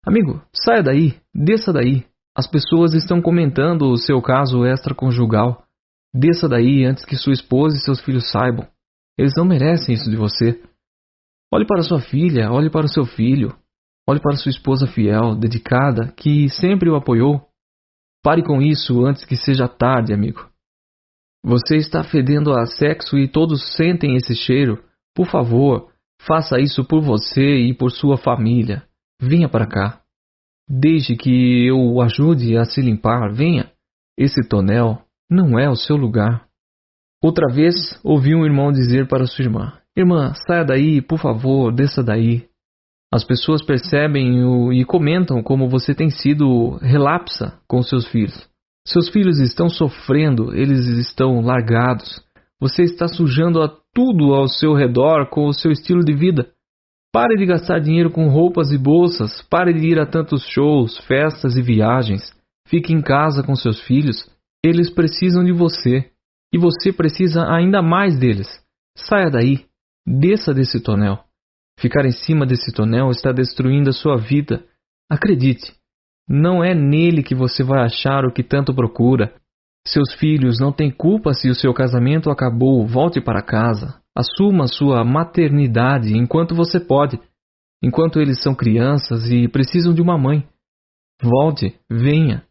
"Amigo, saia daí, desça daí. As pessoas estão comentando o seu caso extraconjugal. Desça daí antes que sua esposa e seus filhos saibam. Eles não merecem isso de você. Olhe para sua filha, olhe para o seu filho. Olhe para sua esposa fiel, dedicada, que sempre o apoiou. Pare com isso antes que seja tarde, amigo. Você está fedendo a sexo e todos sentem esse cheiro. Por favor, faça isso por você e por sua família. Venha para cá. Deixe que eu o ajude a se limpar. Venha. Esse tonel não é o seu lugar." Outra vez, ouvi um irmão dizer para sua irmã: "Irmã, saia daí, por favor, desça daí." As pessoas percebem e comentam como você tem sido relapsa com seus filhos. Seus filhos estão sofrendo, eles estão largados. Você está sujando a tudo ao seu redor com o seu estilo de vida. Pare de gastar dinheiro com roupas e bolsas. Pare de ir a tantos shows, festas e viagens. Fique em casa com seus filhos. Eles precisam de você. E você precisa ainda mais deles. Saia daí. Desça desse tonel. Ficar em cima desse tonel está destruindo a sua vida. Acredite, não é nele que você vai achar o que tanto procura. Seus filhos não têm culpa se o seu casamento acabou. Volte para casa. Assuma sua maternidade enquanto você pode, enquanto eles são crianças e precisam de uma mãe. Volte, venha.